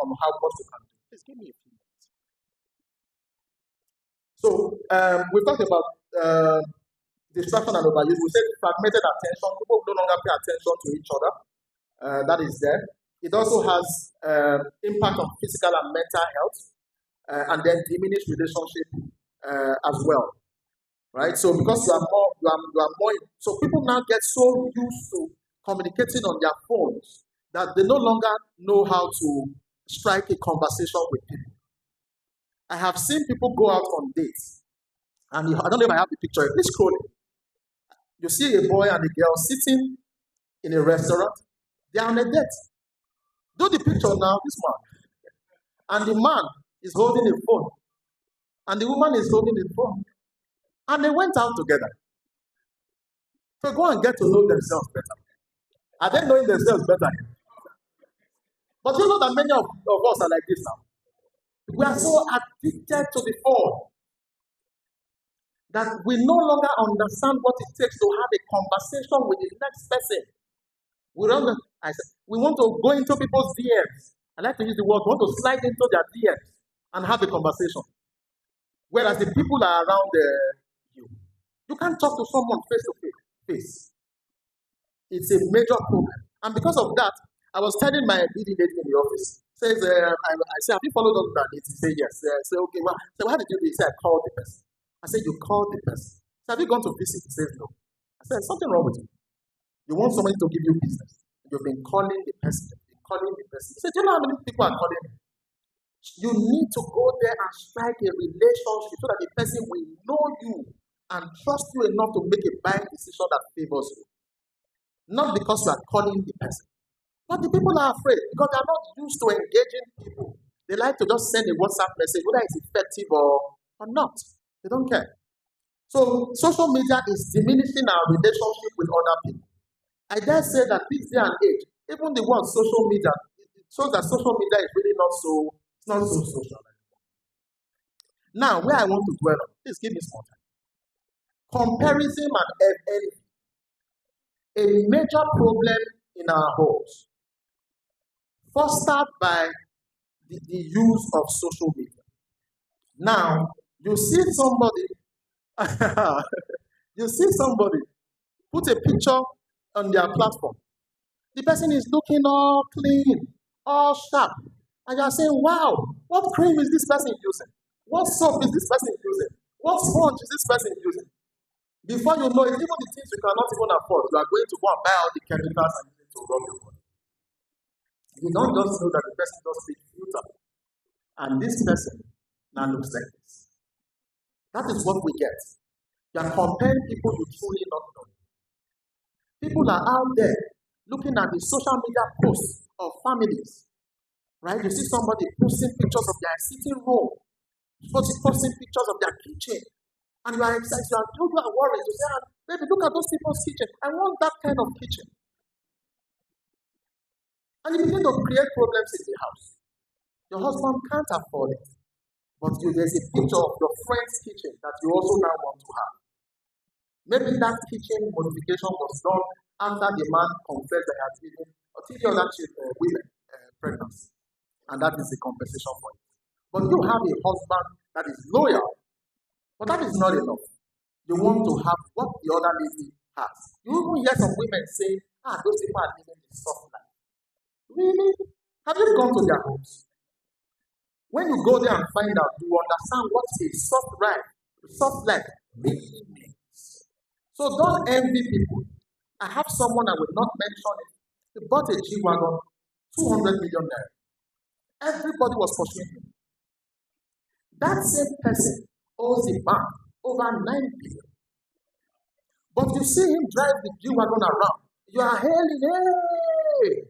on how what we can do. Please give me a few minutes. So we talked about distraction and overuse. We said fragmented attention. People no longer pay attention to each other. That is there. It also has impact on physical and mental health, and then diminished relationship as well. Right? So because you are more, so people now get so used to communicating on their phones that they no longer know how to strike a conversation with people. I have seen people go out on dates, and I don't know if I have the picture. Please scroll it. You see a boy and a girl sitting in a restaurant. They are on a date. Do the picture now, this man. And the man is holding a phone. And the woman is holding a phone. And they went out together. So go and get to know themselves better. Are they knowing themselves better? But you know that many of us are like this now. We are so addicted to the phone that we no longer understand what it takes to have a conversation with the next person. We want to go into people's DMs. I like to use the word, we want to slide into their DMs and have a conversation. Whereas the people are around you. You can't talk to someone face to face. It's a major problem. And because of that, I was telling my BD lady in the office, says, I said, have you followed up that? He said, yes. I said, okay, well, so how did you do it? He said, I called the person. I said, you called the person. So have you gone to visit? He says, no. I said, something wrong with you. You want somebody to give you business. You've been calling the person. You've been calling the person. He said, do you know how many people are calling me? You need to go there and strike a relationship so that the person will know you and trust you enough to make a buying decision that favors you. Not because you are calling the person. But the people are afraid because they are not used to engaging people. They like to just send a WhatsApp message, whether it's effective or not. They don't care. So social media is diminishing our relationship with other people. I dare say that this day and age, even the word social media, it shows that social media is really not so social. Now, where I want to dwell on, please give me some time. Comparison and envy. A major problem in our homes, fostered by the use of social media. Now, you see somebody put a picture on their platform. The person is looking all clean, all sharp. And you are saying, wow, what cream is this person using? What soap is this person using? What sponge is this person using? Before you know it, even the things you cannot even afford, you are going to go and buy all the chemicals and use it to rub your body. You don't just know that the person does take filter. And this person now looks like this. That is what we get. You are comparing people you truly not know. People are out there looking at the social media posts of families. Right? You see somebody posting pictures of their sitting room, posting pictures of their kitchen. And you are excited, you are worried. You say, baby, look at those people's kitchen. I want that kind of kitchen. And you begin to create problems in the house. Your husband can't afford it. But there's a picture of your friend's kitchen that you also now want to have. Maybe that kitchen modification was done after the man confessed that he has given or 3 other women pregnancy. And that is the compensation for it. But you have a husband that is loyal. But that is not enough. You want to have what the other lady has. You even hear some women say, those people are living a soft life. Really? Have you gone to their homes? When you go there and find out, you understand what a soft life really means. So don't envy people. I have someone, I will not mention it. He bought a G-Wagon, 200 million naira. Everybody was pursuing him. That same person owes the bank over 9 billion. But you see him drive the G-Wagon around. You are hailing, hey!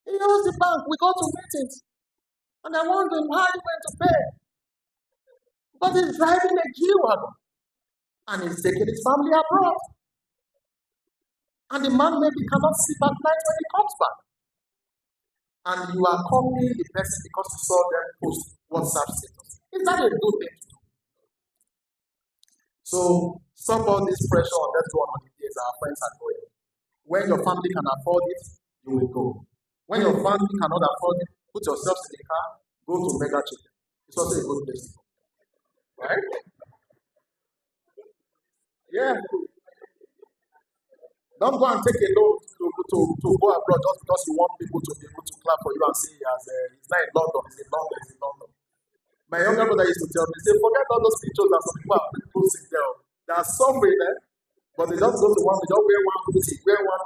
He owes the bank. We go to meetings. And I wonder how he went to pay. But he's driving a G-Wagon. And he's taking his family abroad. And the man maybe cannot sleep at night when he comes back. And you are copying the person because you saw them post WhatsApp status. Is that a good thing to do? So, stop all this pressure on let's go on holidays our friends are going. When your family can afford it, you will go. When your family cannot afford it, put yourself in the car, go to Mega Chicken. It's also a good place to go. Right? Yeah. Don't go and take a loan to go abroad just because you want people to be able to clap for you and say, it's not in London, it's in London, it's in London. My younger brother used to tell me, say, forget all those pictures that some people have posted there. There are some way there, but they just go to one, they just wear one booty, wear one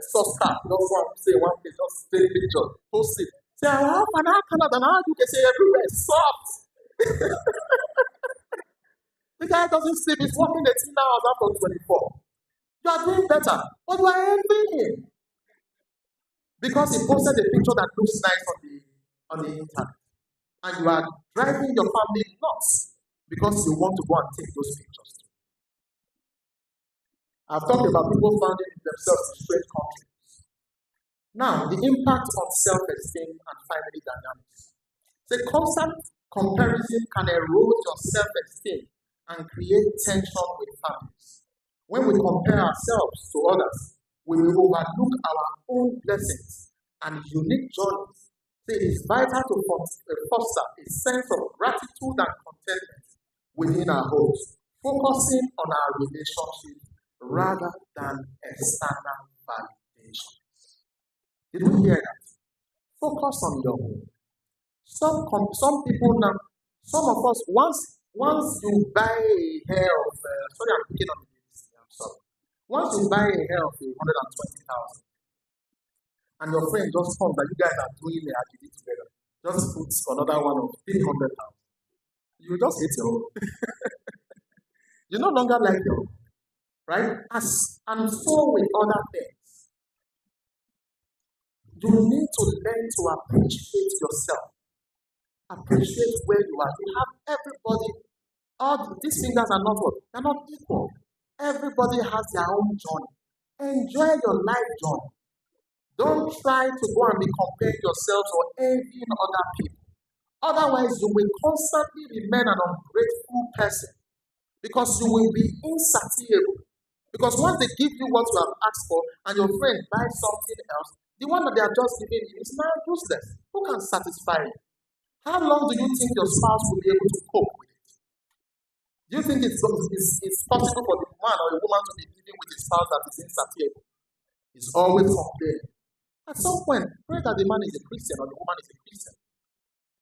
soft cap, just one, say one page, just take picture, post it. Say, how Canada, now you can say everywhere is soft. The guy doesn't sleep, he's working 18 hours after 24. You are doing better, but you are envying him. Because he posted a picture that looks nice on the internet. And you are driving your family nuts because you want to go and take those pictures. I've talked about people finding themselves in strange countries. Now, the impact on self-esteem and family dynamics. The constant comparison can erode your self-esteem and create tension with families. When we compare ourselves to others, we will overlook our own blessings and unique journeys. So it is vital to foster a sense of gratitude and contentment within our homes, focusing on our relationships rather than external validation. Did we hear that? Focus on your home. Some people now, some of us, once you buy a hair of, sorry, I'm picking on this, I'm sorry. Once you buy a hair of 120,000, and your friend just comes that you guys are doing a activity together, just put another one of 300,000. You just hate your own. You no longer like your own, right? And so with other things. You need to learn to appreciate yourself. Appreciate where you are. You have everybody. All these fingers are not what? They're not equal. Everybody has their own journey. Enjoy your life journey. Don't try to go and be comparing yourselves or envying other people. Otherwise, you will constantly remain an ungrateful person because you will be insatiable. Because once they give you what you have asked for and your friend buys something else, the one that they are just giving you is now useless. Who can satisfy you? How long do you think your spouse will be able to cope with it? Do you think it's possible for the man or a woman to be living with a spouse that is insatiable? He's always complaining. At some point, pray that the man is a Christian or the woman is a Christian.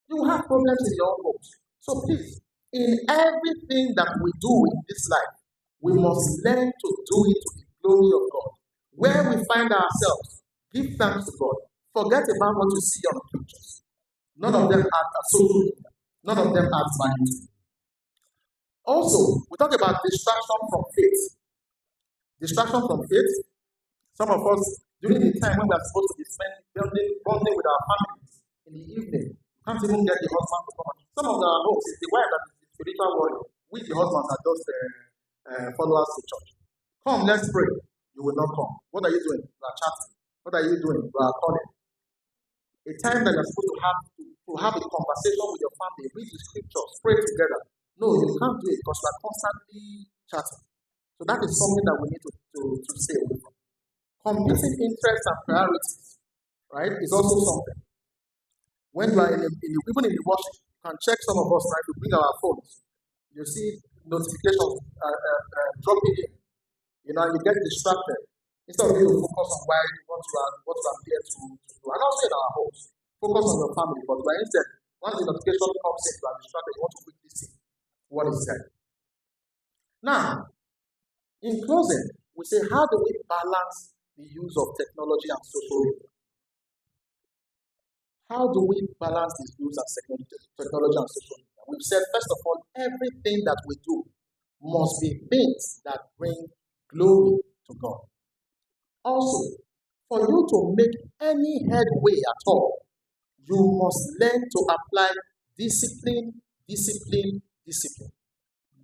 You will have problems in your own homes. So please, in everything that we do in this life, we must learn to do it to the glory of God. Where we find ourselves, give thanks to God. Forget about what you see on the pictures. None of them add social media. None of them add value. Also, we talk about distraction from faith. Distraction from faith. Some of us, during the time when we are supposed to be spending bonding with our families in the evening, can't even get the husband to come. Some of our hopes is the wife that is the spiritual warrior. We, the husbands, are just followers to church. Come, let's pray. You will not come. What are you doing? You are chatting. What are you doing? You are calling. A time that you're supposed to have a conversation with your family, read the scriptures, pray together. No, you can't do it because you are constantly chatting. So that is something that we need to stay away from. Competing interests and priorities, right, is also something. When you are even in the worship, you can check some of us, right, to bring our phones. You see notifications dropping in. You get distracted. Instead of you to focus on what you are here to do. And also in our homes, focus on your family. But instead, once the notification comes in, you are distracted, you want to quickly see what is said. Now, in closing, we say, how do we balance the use of technology and social media? How do we balance the use of technology and social media? We've said, first of all, everything that we do must be things that bring glory to God. Also, for you to make any headway at all, you must learn to apply discipline.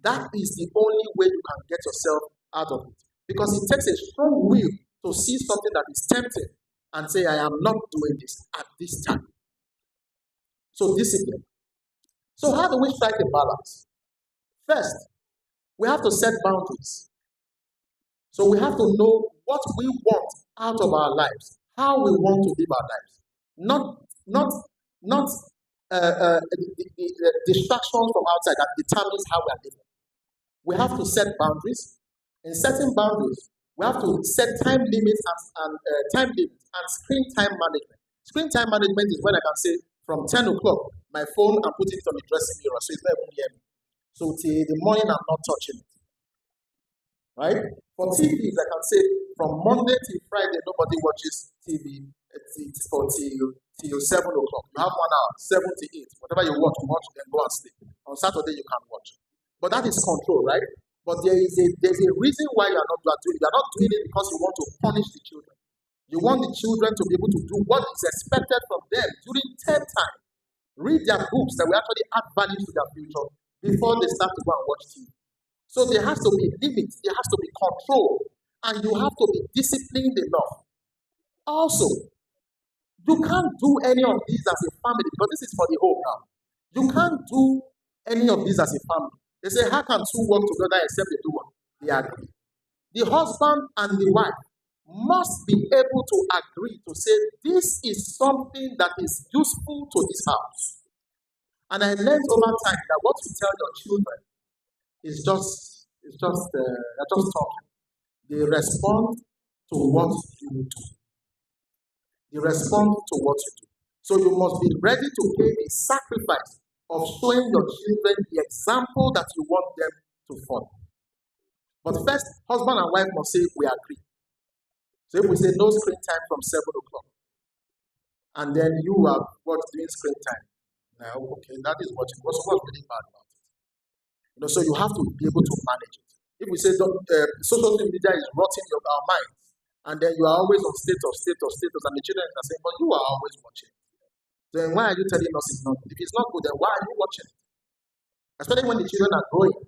That is the only way you can get yourself out of it. Because it takes a strong will to see something that is tempting and say, I am not doing this at this time. So discipline. So how do we strike a balance? First, we have to set boundaries. So we have to know what we want out of our lives, how we want to live our lives. Not distractions from outside that determines how we are living. We have to set boundaries. In setting boundaries, we have to set time limits and screen time management. Screen time management is when I can say from 10 o'clock, my phone and put it on the dressing mirror so it's not even near me. So till the morning I'm not touching it. Right? For TVs, I can say from Monday till Friday, nobody watches TV till 7 o'clock. You have 1 hour, 7 to 8. Whatever you want to watch, then go and sleep. On Saturday, you can watch. But that is control, right? But there's a reason why you are not doing it. You are not doing it because you want to punish the children. You want the children to be able to do what is expected from them during term time. Read their books that will actually add value to their future before they start to go and watch TV. So there has to be limits. There has to be control. and you have to be disciplined enough. Also, you can't do any of these as a family because this is for the home now. You can't do any of these as a family. They say, how can two work together except they do what? They agree. The husband and the wife must be able to agree to say, this is something that is useful to this house. And I learned over time that what you tell your children is they're just talking. They respond to what you do. They respond to what you do. So you must be ready to pay the sacrifice of showing your children the example that you want them to follow. But first, husband and wife must say, we agree. So if we say no screen time from 7 o'clock, and then you are doing screen time, now, okay, that is what's really bad about it. So you have to be able to manage it. If we say social media is rotting our minds, and then you are always on status, and the children are saying, but you are always watching. Then why are you telling us it's not good? If it's not good, then why are you watching it? Especially when the children are growing.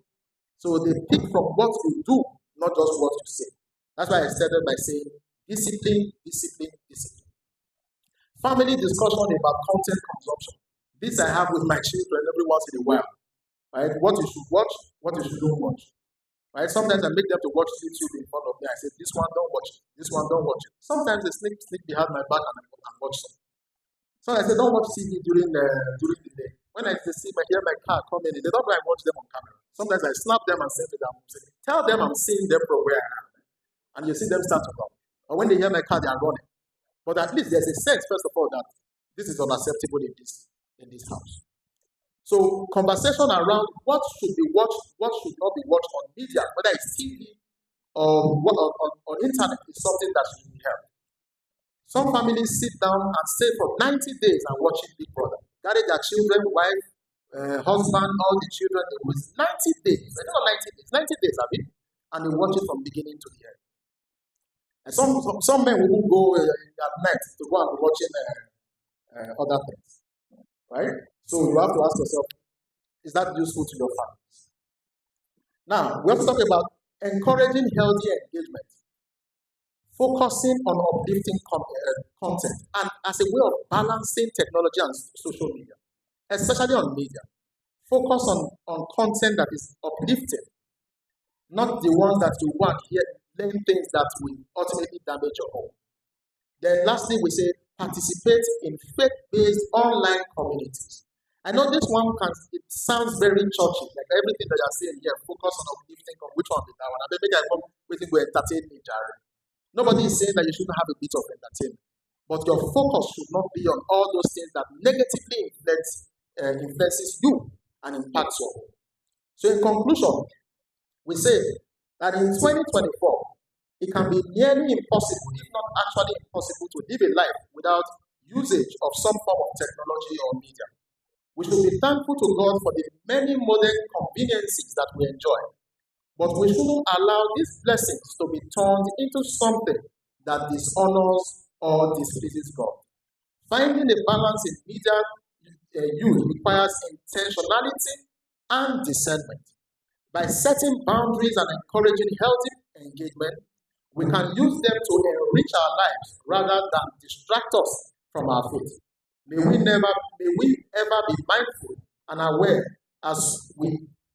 So they pick from what you do, not just what you say. That's why I started by saying discipline, discipline, discipline. Family discussion about content consumption. This I have with my children every once in a while. Right? What you should watch, what you should don't watch. Right? Sometimes I make them to watch YouTube in front of me. I say, this one don't watch it. This one don't watch it. Sometimes they sneak behind my back and watch them. So I say, don't watch TV during the day. When I hear my car coming in, they don't go and watch them on camera. Sometimes I snap them and send to them. Tell them I'm seeing them from where I am. And you see them start to run. Or when they hear my car, they are running. But at least there's a sense, first of all, that this is unacceptable in this house. So conversation around what should be watched, what should not be watched on media, whether it's TV or on internet, is something that should be held. Some families sit down and stay for 90 days and watching Big Brother. Gather their children, wife, husband, all the children, they with 90 days. It's not 90 days, 90 days, I mean, and they watch it from beginning to the end. And some men will go at night to go and be watching other things. Right? So you have to ask yourself, is that useful to your families? Now, we have to talk about encouraging healthy engagement, focusing on uplifting content, and as a way of balancing technology and social media, especially on media. Focus on content that is uplifting, not the ones that you want here, learn things that will ultimately damage your home. Then lastly, we say participate in faith-based online communities. I know this one it sounds very churchy, like everything that you're saying here, focus on uplifting, on which one is that one. I think I come waiting to entertain me, Jared. Nobody is saying that you shouldn't have a bit of entertainment, but your focus should not be on all those things that negatively influences you and impacts your home. So in conclusion, we say that in 2024, it can be nearly impossible, if not actually impossible, to live a life without usage of some form of technology or media. We should be thankful to God for the many modern conveniences that we enjoy, but we shouldn't allow these blessings to be turned into something that dishonors or displeases God. Finding a balance in media use requires intentionality and discernment. By setting boundaries and encouraging healthy engagement, we can use them to enrich our lives rather than distract us from our faith. May we ever be mindful and aware as we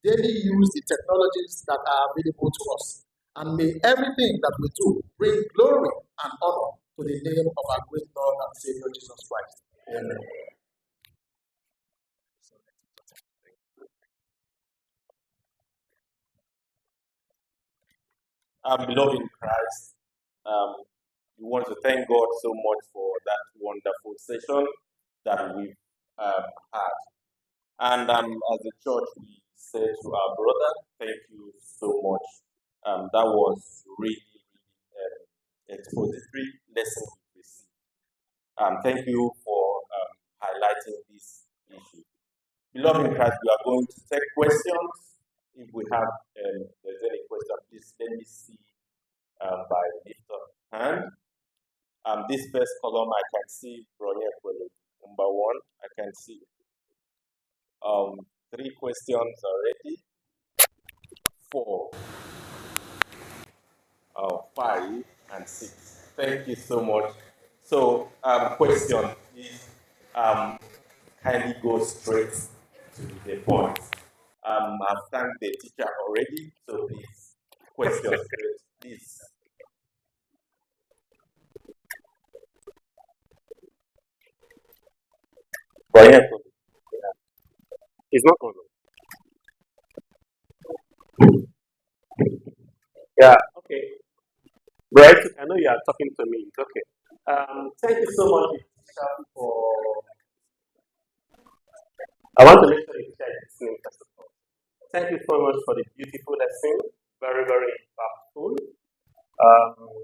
daily use the technologies that are available to us. And may everything that we do bring glory and honor to the name of our great Lord and Savior Jesus Christ. Amen. Beloved in Christ, we want to thank God so much for that wonderful session that we've had. And as a church, we say to our brother, thank you so much. That was really expository lesson we received. Thank you for highlighting this issue. Beloved in Christ, we are going to take questions. If we have there's any question, please let me see by lift of hand. This first column, I can see number one. I can see 3 questions already. 4. 5 and 6. Thank you so much. So, question is kindly go straight to the point. I've thanked the teacher already, so please, question, please. Go ahead. It's not on. Yeah, okay. Right, I know you are talking to me. It's okay. Thank you so much, teacher, for. I want to make sure the teacher is listening first of all. Thank you so much for the beautiful lesson. Very, very impactful. Um,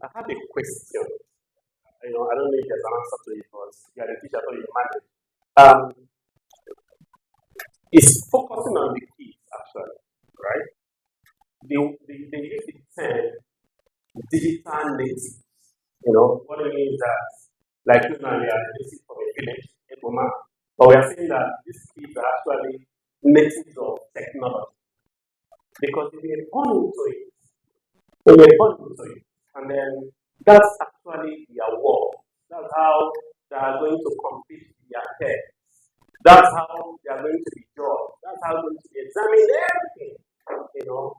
I have a question. I don't know if there's an answer to it, but you are the teacher, so you manage. It's focusing on the kids, actually, right? They use the term digital native. What it means that, like you now, we are native from a village, Eboma, but we are saying that these kids are actually natives of technology because they were born into it. They were born into it, and then that's actually their work. That's how they are going to compete with their peers. That's how they are going to be judged. That's how they're going to be examined. Everything.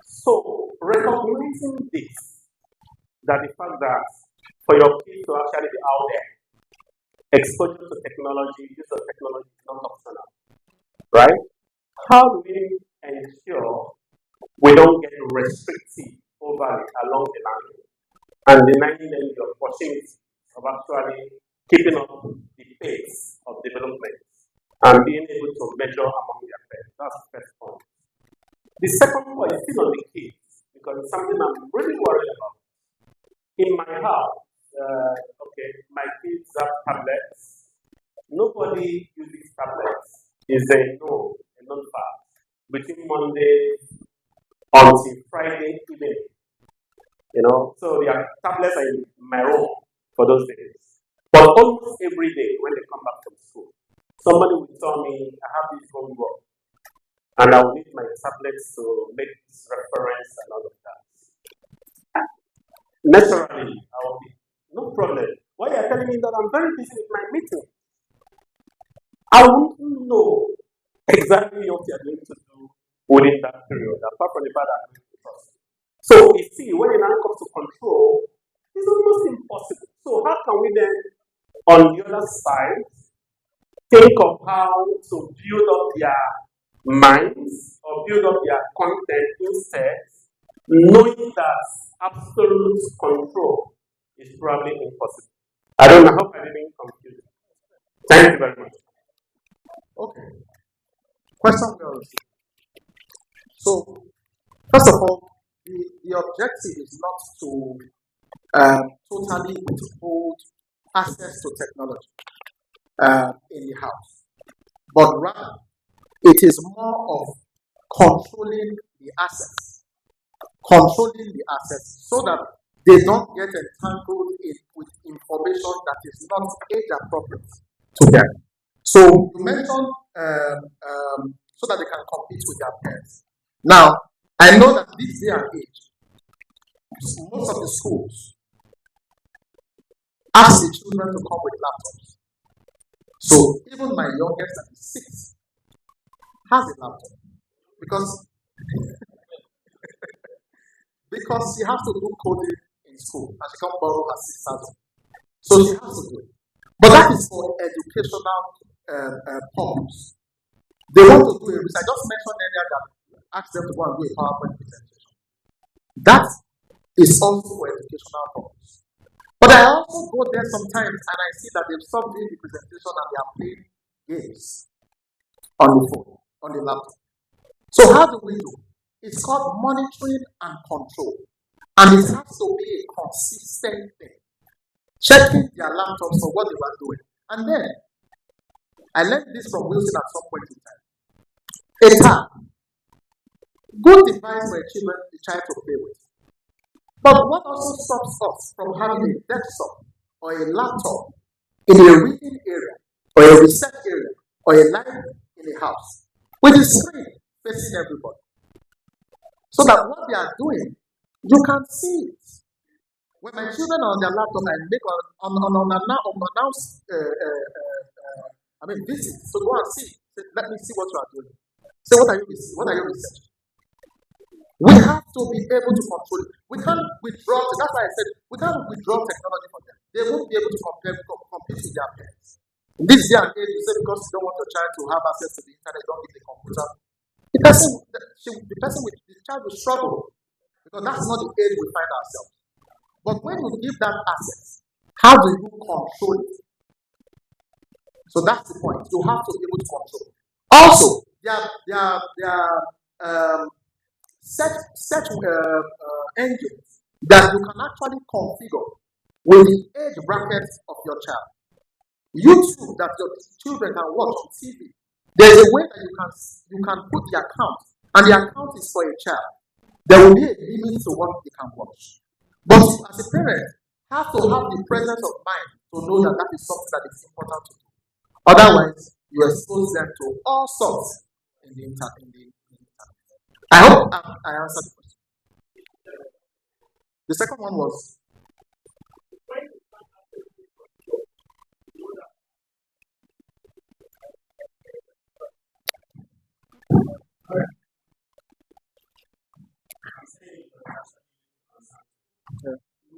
So recognizing this, that the fact that for your kids to actually be out there, exposure to technology, use of technology is not optional, right? How do we ensure we don't get restrictive overly along the line and denying them the opportunity of actually keeping up the pace of development and being able to measure among their peers? That's the first point. The second point is still on the kids because it's something I'm really worried about. In my house, my kids have tablets. Nobody uses tablets. It's a non-fact. Between Monday until Friday evening, so their tablets are in my room for those days. But almost every day when they come back from school, somebody will tell me, I have this homework, and I will need my tablets to make this reference and all of that. Naturally, I will be, no problem. Why are you telling me that I'm very busy with my meeting? I won't know exactly what you're going to do within that period, apart from the fact that I'm going to trust. So, you see, when it now comes to control, it's almost impossible. So, how can we then, on the other side, think of how to build up their minds or build up their content instead, knowing that absolute control is probably impossible? I don't know. I hope I didn't confuse you. Thank you very much. Okay. Question well received. So, first of all, the objective is not to totally withhold access to technology in the house, but rather it is more of controlling the assets, so that they don't get entangled with information that is not age appropriate to them. So you mentioned so that they can compete with their peers. Now, I know that this day and age, most of the schools ask the children to come with laptops. So even my youngest, that is 6, has a laptop because she has to do coding in school and she can't borrow her 6,000. So she has to do it. But that is for educational purpose. They want to do a research. I just mentioned earlier that ask them to go and do a PowerPoint presentation. That is also for educational purpose. But I also go there sometimes and I see that they've stopped doing the presentation and they are playing games on the phone, on the laptop. So how do we do? It's called monitoring and control. And it has to be a consistent thing. Checking their laptops for what they were doing. And then, I learned this from Wilson at some point in time. A tab. Good device for a child to play with. But what also stops us from having a desktop or a laptop in a reading area, or a research area, or a library in a house, with a screen facing everybody? So that what they are doing You can see it. When my children are on their laptop, I make unannounced visits. So go and see. Say, let me see what you are doing. Say, what are you researching? We have to be able to control it. We can't withdraw. That's why I said we can't withdraw technology from them. They won't be able to compete with their parents. In this day and age, you say because you don't want your child to have access to the internet, don't give the computer. The child will struggle because that's not the age we find ourselves. But when you give that access, how do you control it? So that's the point. You have to be able to control it. Also, there are set engines that you can actually configure with the age bracket of your child. YouTube that your children can watch on TV. There's a way that you can put the account, and the account is for a child. There will be a limit to what they can watch. But you, as a parent, have to have the presence of mind to know that that is something that is important to do. Otherwise, you expose them to all sorts in the internet. I hope I answered the question. The second one was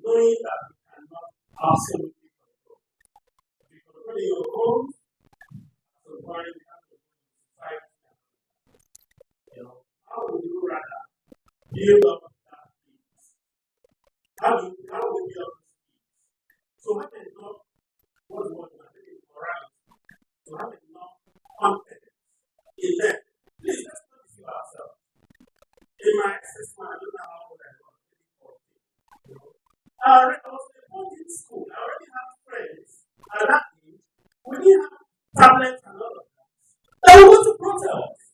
knowing that you cannot absolutely control. Because when you're home, so why you have to fight, how would you rather build up that peace? How do you build up this peace? So have enough what morality. So have enough confidence in them. Please let's not deceive ourselves. In my assessment, I don't know how old I was. I was in school. I already have friends at that age. We didn't have tablets and all of that. Then we go to protest.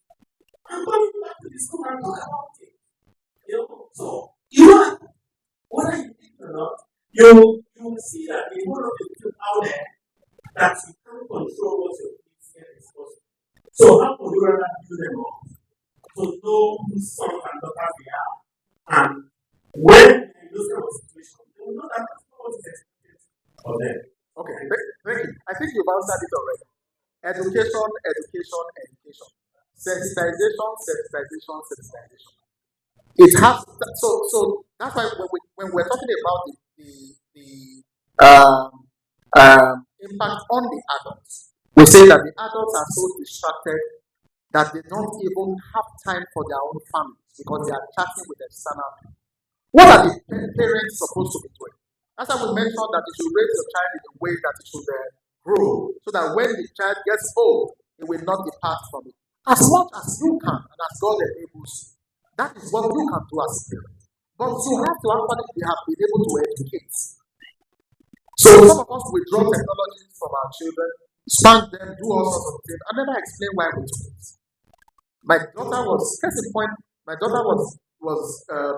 I'm coming back to the school and talk about it. So whether you think or not, you will see that the one of the people out there that you can't control what your kids get exposed to. So how would you rather build them up to know whose sons and daughters they are? And when in those kind of situations, they will know that that's not what is expected of them. Okay, thank you. I think you've answered it already. Education. Sensitization. It has so that's why when we're talking about the impact on the adults, we say that the adults are so distracted that they don't even have time for their own families because they are chatting with external people. What are the parents supposed to be doing? That's why we mentioned that you should raise your child in a way that it should grow, so that when the child gets old, it will not depart from it. As much as you can, and as God enables you, that is what you can do as a parent. But you have to actually have been able to educate. So some of us withdraw technology from our children, spank them, do all sorts of things, and never explain why we do it. My daughter was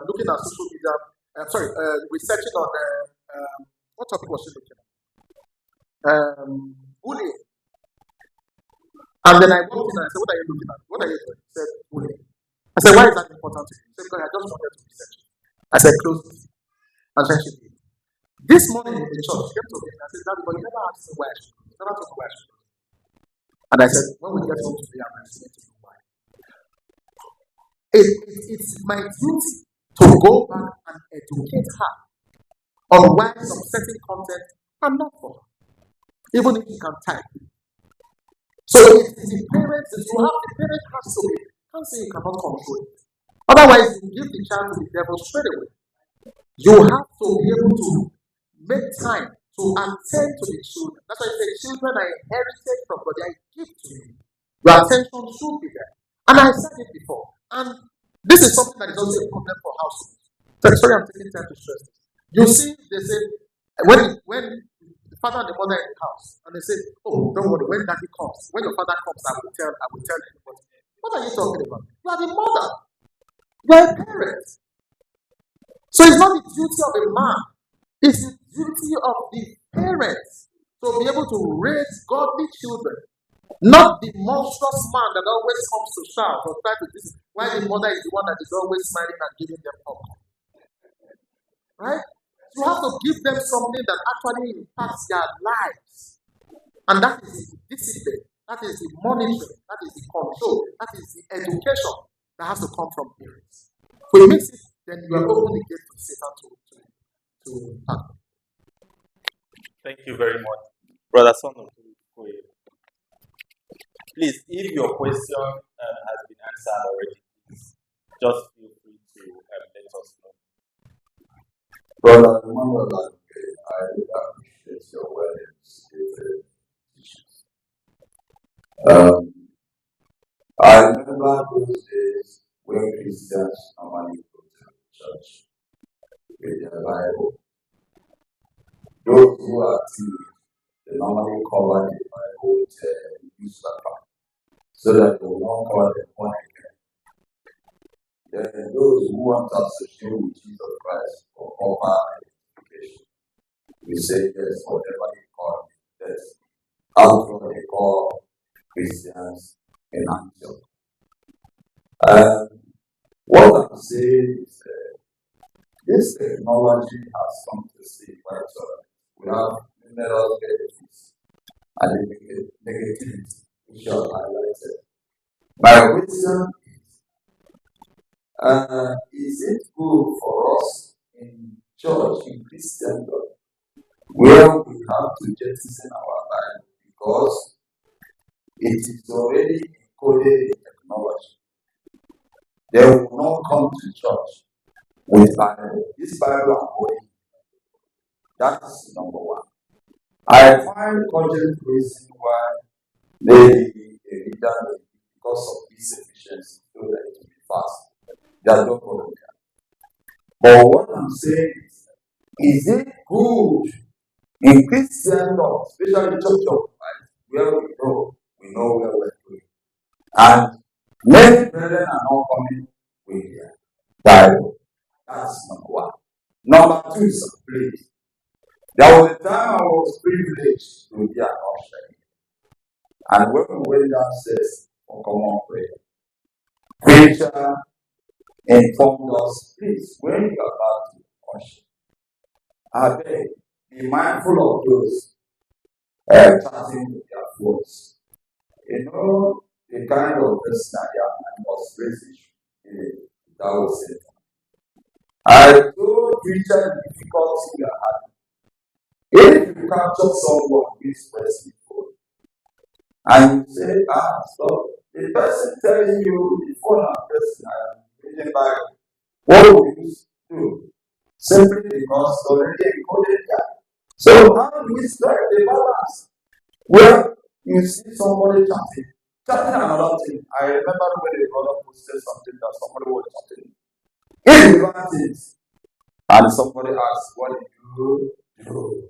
looking at social media. Researching on what topic was she looking at? Bullying. And then I walked in and I said, "What are you looking at? What are you doing?" She said, "Bullying." I said, "Why is that important to you?" She said, "Because I just wanted to research." I said, "Close it." And then she did. This morning in the church, she came to me and I said, "Daddy, but you never asked me why I should do it. You never told me why I should do it." And I said, "When we get home today, I'm explaining to you why." It's my duty to go back and educate her on why some certain content are not for her, even if she can type. So it is the parents, if you have the parent has to be, can't say you cannot control it. Otherwise, you give the child to the devil straight away. You have to be able to make time to attend to the children. That's why I say children are inherited from God, they are a gift to you. Your attention should be there. And I said it before. And this is something that is also a problem for households. Sorry, I'm taking time to stress this. You see, they say when the father and the mother are in the house, and they say, "Oh, don't worry, when daddy comes, when your father comes, I will tell everybody." What are you talking about? You are the mother. You are a parent. So it's not the duty of a man, it's the duty of the parents to be able to raise godly children. Not the monstrous man that always comes to shout or try to this, while the mother is the one that is always smiling and giving them popcorn. right? You have to give them something that actually impacts their lives. And that is the discipline, that is the monitoring, that is the control, that is the education that has to come from parents. If we mix it, then you are opening the gate to Satan to tackle. Thank you very much. Brother Son of Koye. Please, if your question has been answered already, please just feel free to let us know. Brother Emmanuel, I really appreciate your words. I remember those days when Christians normally go to church with their Bible. Those who are timid, they normally cover the Bible with a newspaper so that they will not cover the born again. Then those who want to associate with Jesus Christ or cover identification, we say yes, whatever they call it, yes. Outward they call Christians in Antioch. What I'm saying is this technology has come to stay quite well. We have numerous benefits and the negativity which are highlighted. My question is it good for us in church, in Christendom, where we have to jettison our Bible because it is already encoded in technology? They will not come to church with Bible. This Bible I'm holding. That's number one. I find cogent reason why maybe a leader because of this efficiency feel that it will be fast. There's no problem there. But what I'm saying is it good in Christendom, especially church of Christ, where we know where we're going. And many brethren are not coming with their Bible. That's number one. Number two, sir, please. There was a time I was privileged to be an usher. And when we went downstairs for common prayer, preacher informed us, please, when you are about to usher, I beg, be mindful of those chatting with their phones. You know, the kind of person I am, I must raise issue. That was it. I told preacher the difficulty we are having. If you capture someone who is pressing phone, and you say, stop, the person telling you the phone and person I am reading Bible, what will you do? Simply because already encoded that. So how do we strike the balance? Where you see somebody chatting another thing. I remember when the brother posted something that somebody was chatting. Irrelevant things. And somebody asked, what did you do?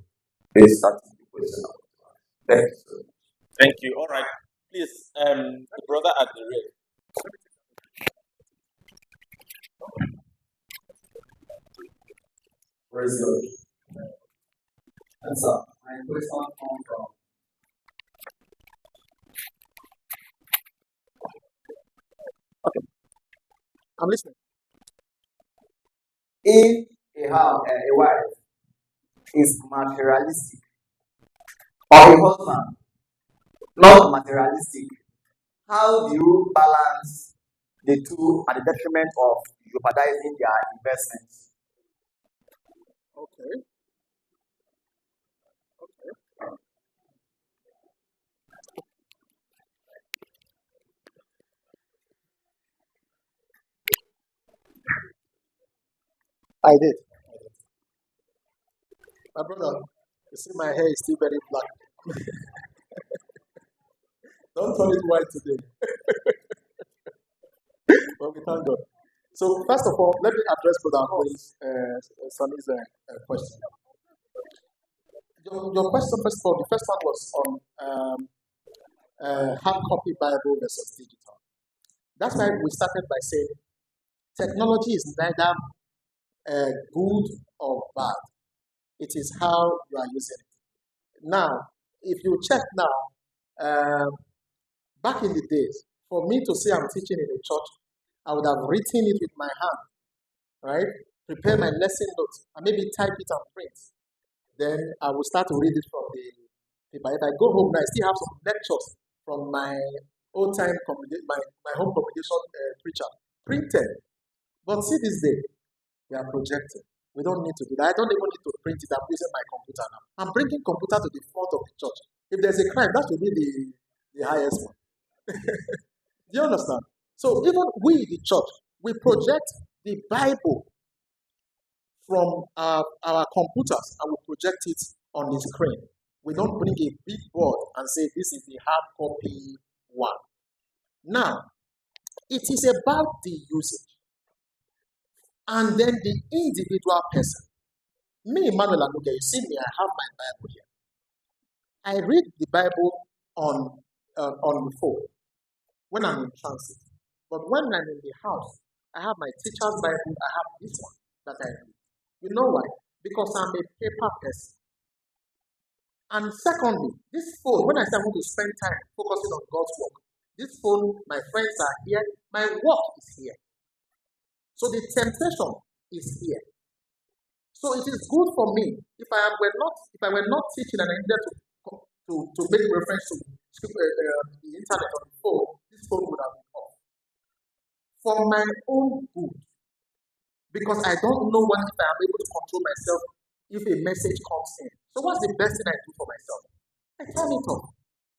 They started the question. Thank you so much. Thank you. All right. Please, the brother at the rear. Praise God. And so, my question comes from I'm listening. if a wife is materialistic or a husband not materialistic, how do you balance the two at the detriment of jeopardizing their investments? Okay. I did. My brother, you see my hair is still very black. Don't turn it white today. But we thank God. So first of all, let me address Brother Anuge's Sonny's question. Your question, first of all, the first one was on hard copy Bible versus digital. That's why we started by saying technology is neither good or bad. It is how you are using it. Now, if you check now, back in the days, for me to say I'm teaching in a church, I would have written it with my hand, right? prepare my lesson notes, and maybe type it and print. Then I will start to read it from the paper. If I go home, I still have some lectures from my old time my home congregation preacher printed. But see this day, we are projecting. We don't need to do that. I don't even need to print it. I'm using my computer now. I'm bringing computer to the front of the church. If there's a crime, that should be the highest one. Do you understand? So even we, the church, we project the Bible from our computers and we project it on the screen. We don't bring a big board and say this is the hard copy one. Now, it is about the usage and then the individual person. Me, Emmanuel Anuge, you see me, I have my Bible here. I read the Bible on the phone when I'm in transit. But when I'm in the house, I have my teacher's Bible, I have this one that I read. You know why? Because I'm a paper person. And secondly, this phone, when I say I want to spend time focusing on God's work, this phone, my friends are here, my work is here. So the temptation is here. So it is good for me if I were not teaching and I needed to make reference to the internet on the phone, this phone would have been off. For my own good. Because I don't know what if I am able to control myself if a message comes in. So what's the best thing I do for myself? I turn it off.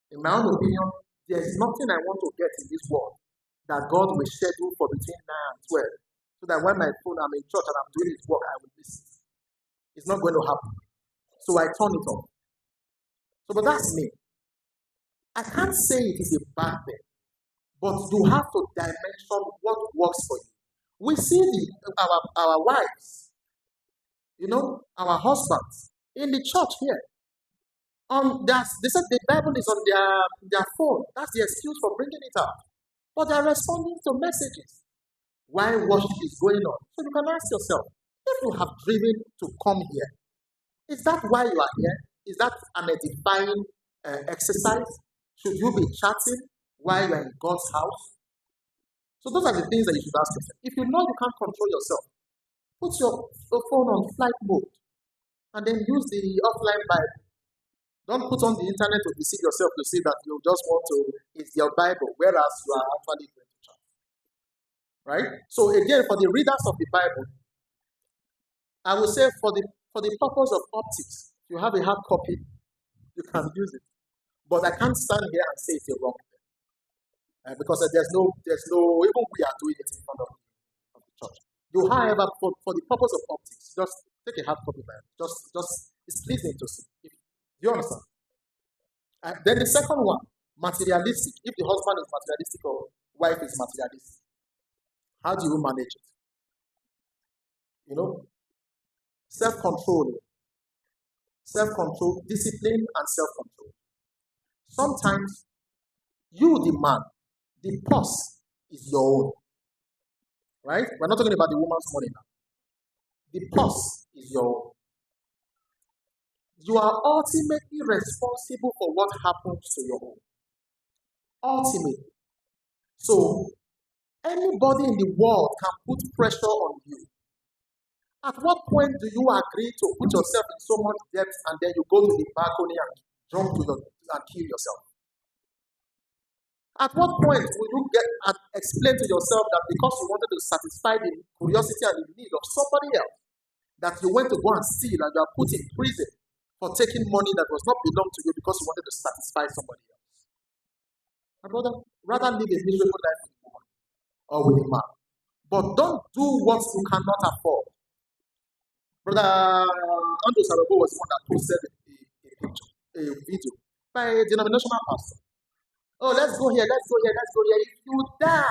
In my own opinion, there is nothing I want to get in this world that God will schedule for between 9 and 12. So that when I'm in church and I'm doing his work, I will miss it. It's not going to happen. So I turn it off. So, but that's me. I can't say it is a bad thing, but you have to dimension what works for you. We see our wives, our husbands in the church here. They said the Bible is on their phone. That's the excuse for bringing it up. But they're responding to messages while worship is going on. So you can ask yourself, if you have driven to come here, is that why you are here? Is that an edifying exercise? Should you be chatting while you're in God's house? So those are the things that you should ask yourself. If you know you can't control yourself, put your phone on flight mode and then use the offline Bible. Don't put on the internet to deceive yourself to see that you just want to, it's your Bible, whereas you are actually going to chat. Right? So again, for the readers of the Bible, I will say for the purpose of optics, if you have a hard copy, you can use it. But I can't stand here and say it's a wrong thing. Because there's no, even we are doing it in front of the church. You, however, for the purpose of optics, just take a hard copy Bible. Just it's pleasing to see. Do you understand? Then the second one, materialistic. If the husband is materialistic or wife is materialistic, how do you manage it? Self-control, discipline, and self-control. Sometimes you, the man, the purse is your own. Right? We're not talking about the woman's money now. The purse is your own. You are ultimately responsible for what happens to your home. Ultimately. So, anybody in the world can put pressure on you. At what point do you agree to put yourself in so much debt and then you go to the balcony and jump and kill yourself? At what point will you explain to yourself that because you wanted to satisfy the curiosity and the need of somebody else, that you went to go and steal and you are put in prison for taking money that was not belong to you because you wanted to satisfy somebody else? I'd rather live a miserable life with a woman or with a man. But don't do what you cannot afford. Brother Andrew Sarabo was the one that posted a video by a denominational pastor. Oh, let's go here. If you die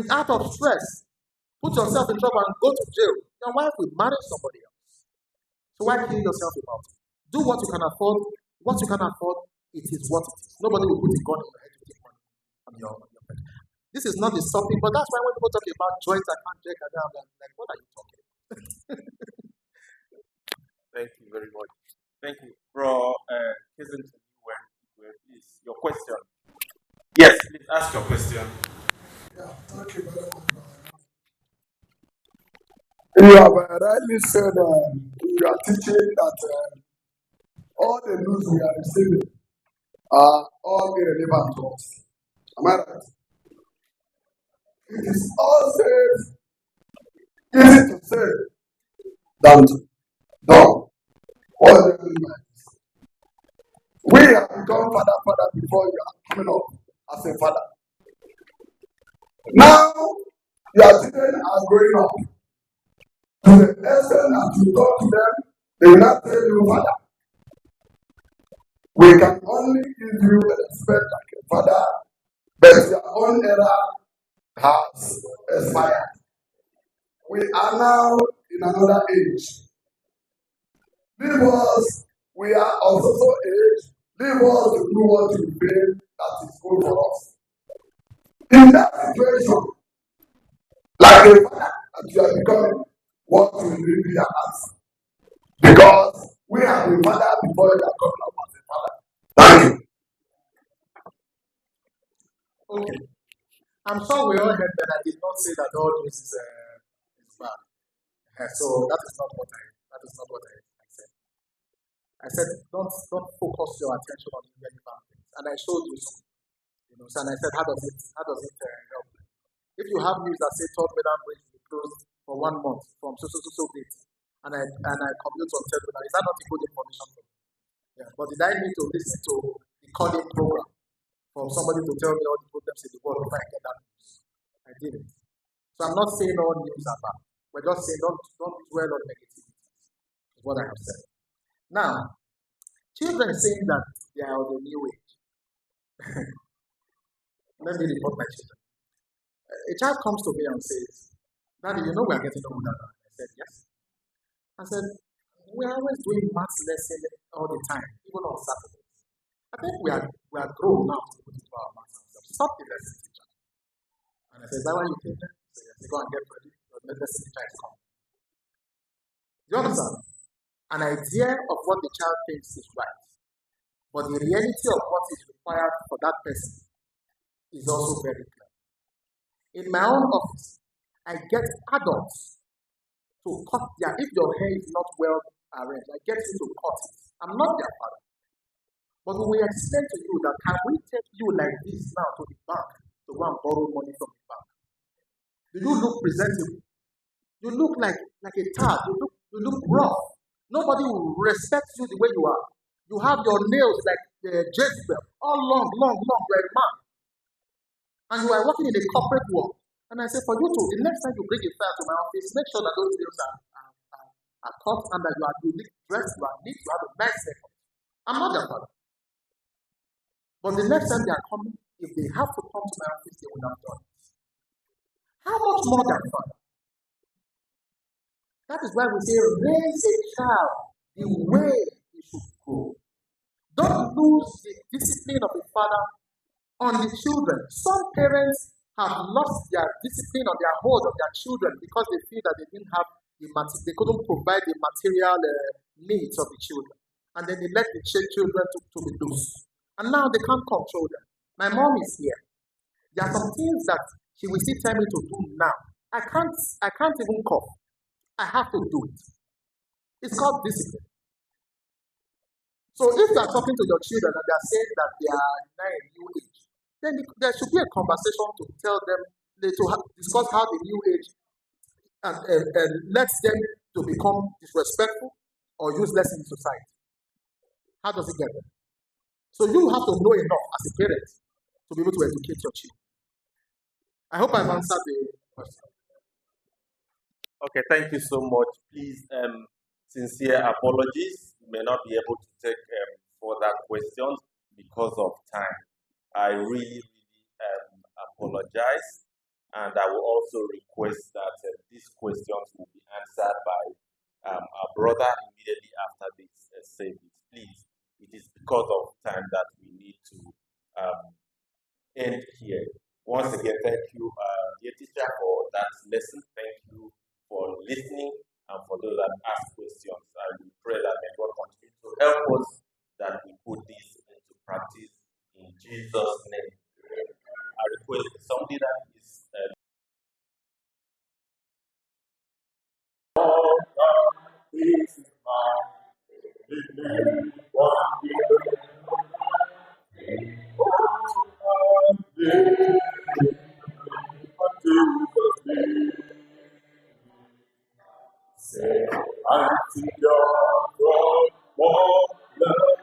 out of stress, put yourself in trouble and go to jail, your wife will marry somebody else. So why kill yourself about it? Do what you can afford. What you can afford, it is what it is. Nobody will put a gun in your head to take money from your head. This is not the topic, but that's why when people talk about joint account, I'm like, what are you talking about? Thank you very much. Thank you. Bro, Kizington, please, your question. Yes, please ask your question. Yeah, thank you very much. You have rightly said you are teaching that all the news we are receiving are all irrelevant to us. Am I right? It is all said, easy to say than to done. What do you mean by this? We have become father before you are coming up as a father. Now, your children are growing up to the extent that you talk to them, they will not tell you father. We can only give you the respect like a father, but your own era has expired. We are now in another age. Leave us, we are of social age, leave us to do what we feel that is good for us. In that situation, like a father that you are becoming, what will be your answer? Because we have been father before you are coming up as a father. Thank you. Okay. I'm sure we all heard that I did not say that all news is bad. So that is not what I said. I said don't focus your attention on irrelevant things. And I showed you some. And I said how does it help? If you have news that say third mainland bridge will be closed for 1 month from so date, and I commute on third mainland, is that not a good information for me? Yeah. But did I need to listen to the calling program for somebody to tell me all the problems in the world before I get that news? I didn't. So I'm not saying all news are bad. We're just saying don't dwell on negativity. Is what I have said. Now, children saying that they are of the new age. Let me report my children. A child comes to me and says, Daddy, we are getting older now. I said, yes. I said, we are always doing maths lesson all the time, even on Saturdays. I think we are grown now to put into our maths. Stop the lesson teacher. And I said, is that why you came there? I said, yes, go and get ready. The lesson teacher is coming. Do you understand? An idea of what the child thinks is right. But the reality of what is required for that person is also very clear. In my own office, I get adults to cut if your hair is not well arranged, I get you to cut it. I'm not their father. But we will explain to you that can we take you like this now to the bank to go and borrow money from the bank? Do you look presentable? You look like a tad. You look rough. Nobody will respect you the way you are. You have your nails like Jezebel, all long, you're a man. And you are working in a corporate world. And I say, for you to, the next time you bring a file to my office, make sure that those nails are cut and that you are unique dressed, you are neat, you have a nice haircut. I'm not their father. But the next time they are coming, if they have to come to my office, they will not do it. How much more than father? That is why we say, raise a child the way he should go. Don't lose the discipline of a father on the children. Some parents have lost their discipline on their hold of their children because they feel that they couldn't provide the material needs of the children. And then they let the children to be loose. And now they can't control them. My mom is here. There are some things that she will still tell me to do now. I can't even cough. I have to do it. It's called discipline. So if you are talking to your children and they are saying that they are now a new age, then there should be a conversation to tell them, discuss how the new age and lets them to become disrespectful or useless in society. How does it get there? So you have to know enough as a parent to be able to educate your children. I hope I've answered the question. Okay, thank you so much. Please, sincere apologies. We may not be able to take further questions because of time. I really apologize, and I will also request that these questions will be answered by our brother immediately after this service. Please, it is because of time that we need to end here. Once again, thank you, dear teacher, for that lesson. Thank you for listening and for those that ask questions. And we pray that may God continue to help us that we put this into practice in Jesus' name. I request somebody that is This is my belief, one say, I see your throne, more love,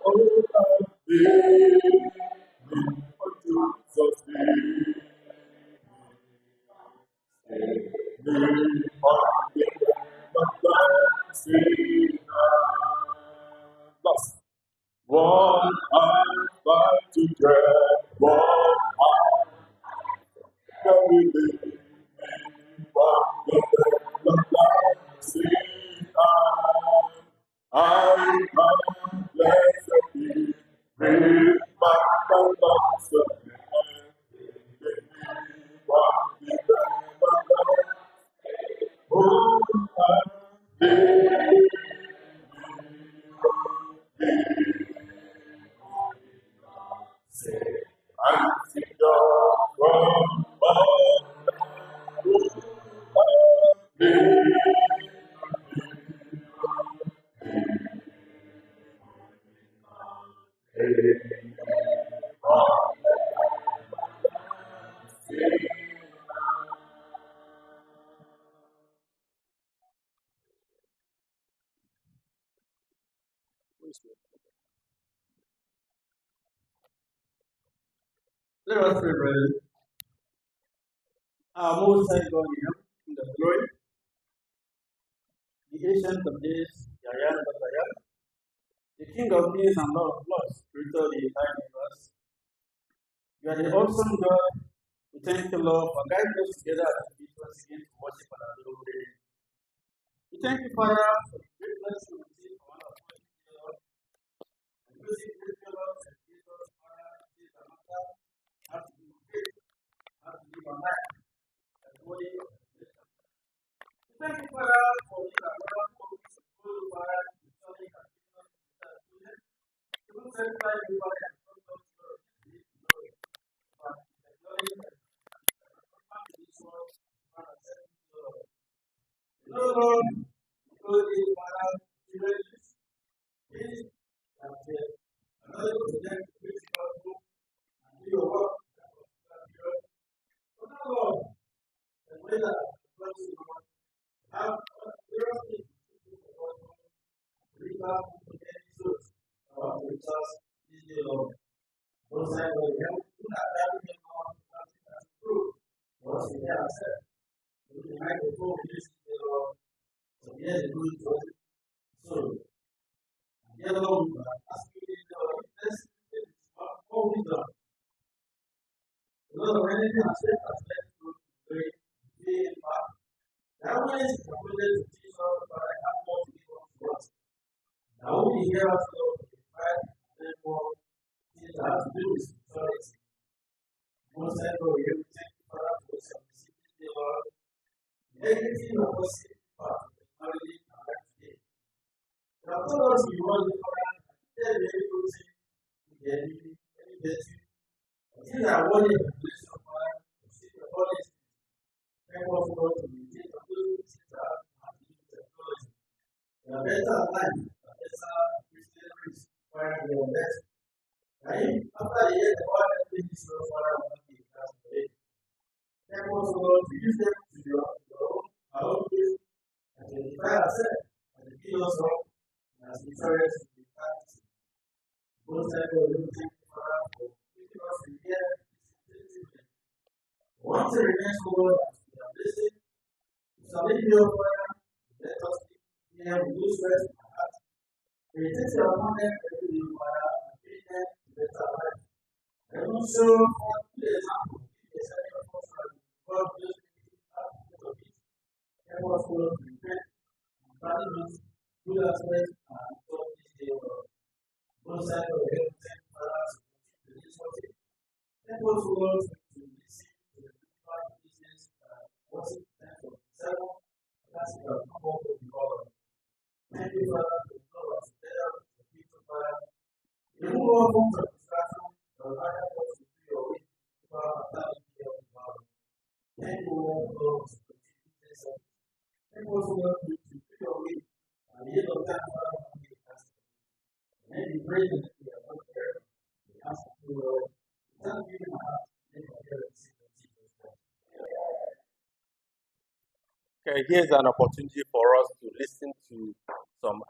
oh, Jesus, lost. One eye fight to get, one eye can we live, one the see I am blessed be, with my lungs again, one oh, I live. I see your from Let us pray, brethren. Our most high God in the glory, the ancient of days, the I am that I am, the King of kings and Lord of lords, creator of the entire universe. You are the awesome God. We thank you, Lord, for guiding us together as we meet once again to worship and adore you. We thank you, Father, for the great blessing we receive from one of you, Lord. And we receive great Lord, and Jesus, Father, Jesus, and Master, how to be faith, how to live our life, and body of the nation. We thank you, Father, for you are Lord, for we support you, Father, to study and give us the students. You will satisfy you, Father, and come to us, Lord, and give you glory. But the glory that come to this world, Father, send you, Lord. No, Lord, because you, Father, children, please, and another to them to preach the gospel and do your work that was done here. So now, Lord, the way that God is Lord, have clear things to do the gospel, reach out to any souls that want to reach us this day, Lord. Those times where we help do not have to get on something that's true. For us to hear ourselves. We can make the full this day, Lord. So hear the good word. So, dear Lord, we are asking you, Lord, let's what we done. Lord, of anything I said, I said to great, big, fast. That way is committed to teach us, but I have more to give to us. Now, only hear us, Lord, in fact, therefore, things that have to do with spirituality. Most time, Lord, we have to thank you, Father, for your simplicity, Lord. Everything of us is part of the family and life today. Now, told us we want the Father, tell you every good thing, any virtue. These are worthy of the place of God to seek the Holy Spirit. Help us, Lord, to maintain the good things that have to do with technology. We are better aligned, we are better Christian risk, while we are less. After the year, the world has been this world, Father, will not be in class today. Help us, Lord, to use them to your own, our own ways, and to edify ourselves, and to build us up, and as we try to be practicing. Most times, we will thank you, Father, for giving us the year. Once it remains over as we are listening, submit your prayer, let us hear with those words in our heart. Meditate upon them every day, Father, and bring them to better life. And also, for the example, give the second of us that God just out of it. Help us, Lord, to repent and value those good aspects and talk this day, Lord. Both sides of the head, thank you, Father, to continue to this worship. Help us, Lord, to listen to the people business worship time for seven. That's the humble of the Lord. Thank you, Father, for the Lord was better the people, Father. Remove all forms of distraction, but Father, help us to do your will, Father, and thank you, Father. Thank you, Lord, for the continue this service. Help us, Okay, here's an opportunity for us to listen to some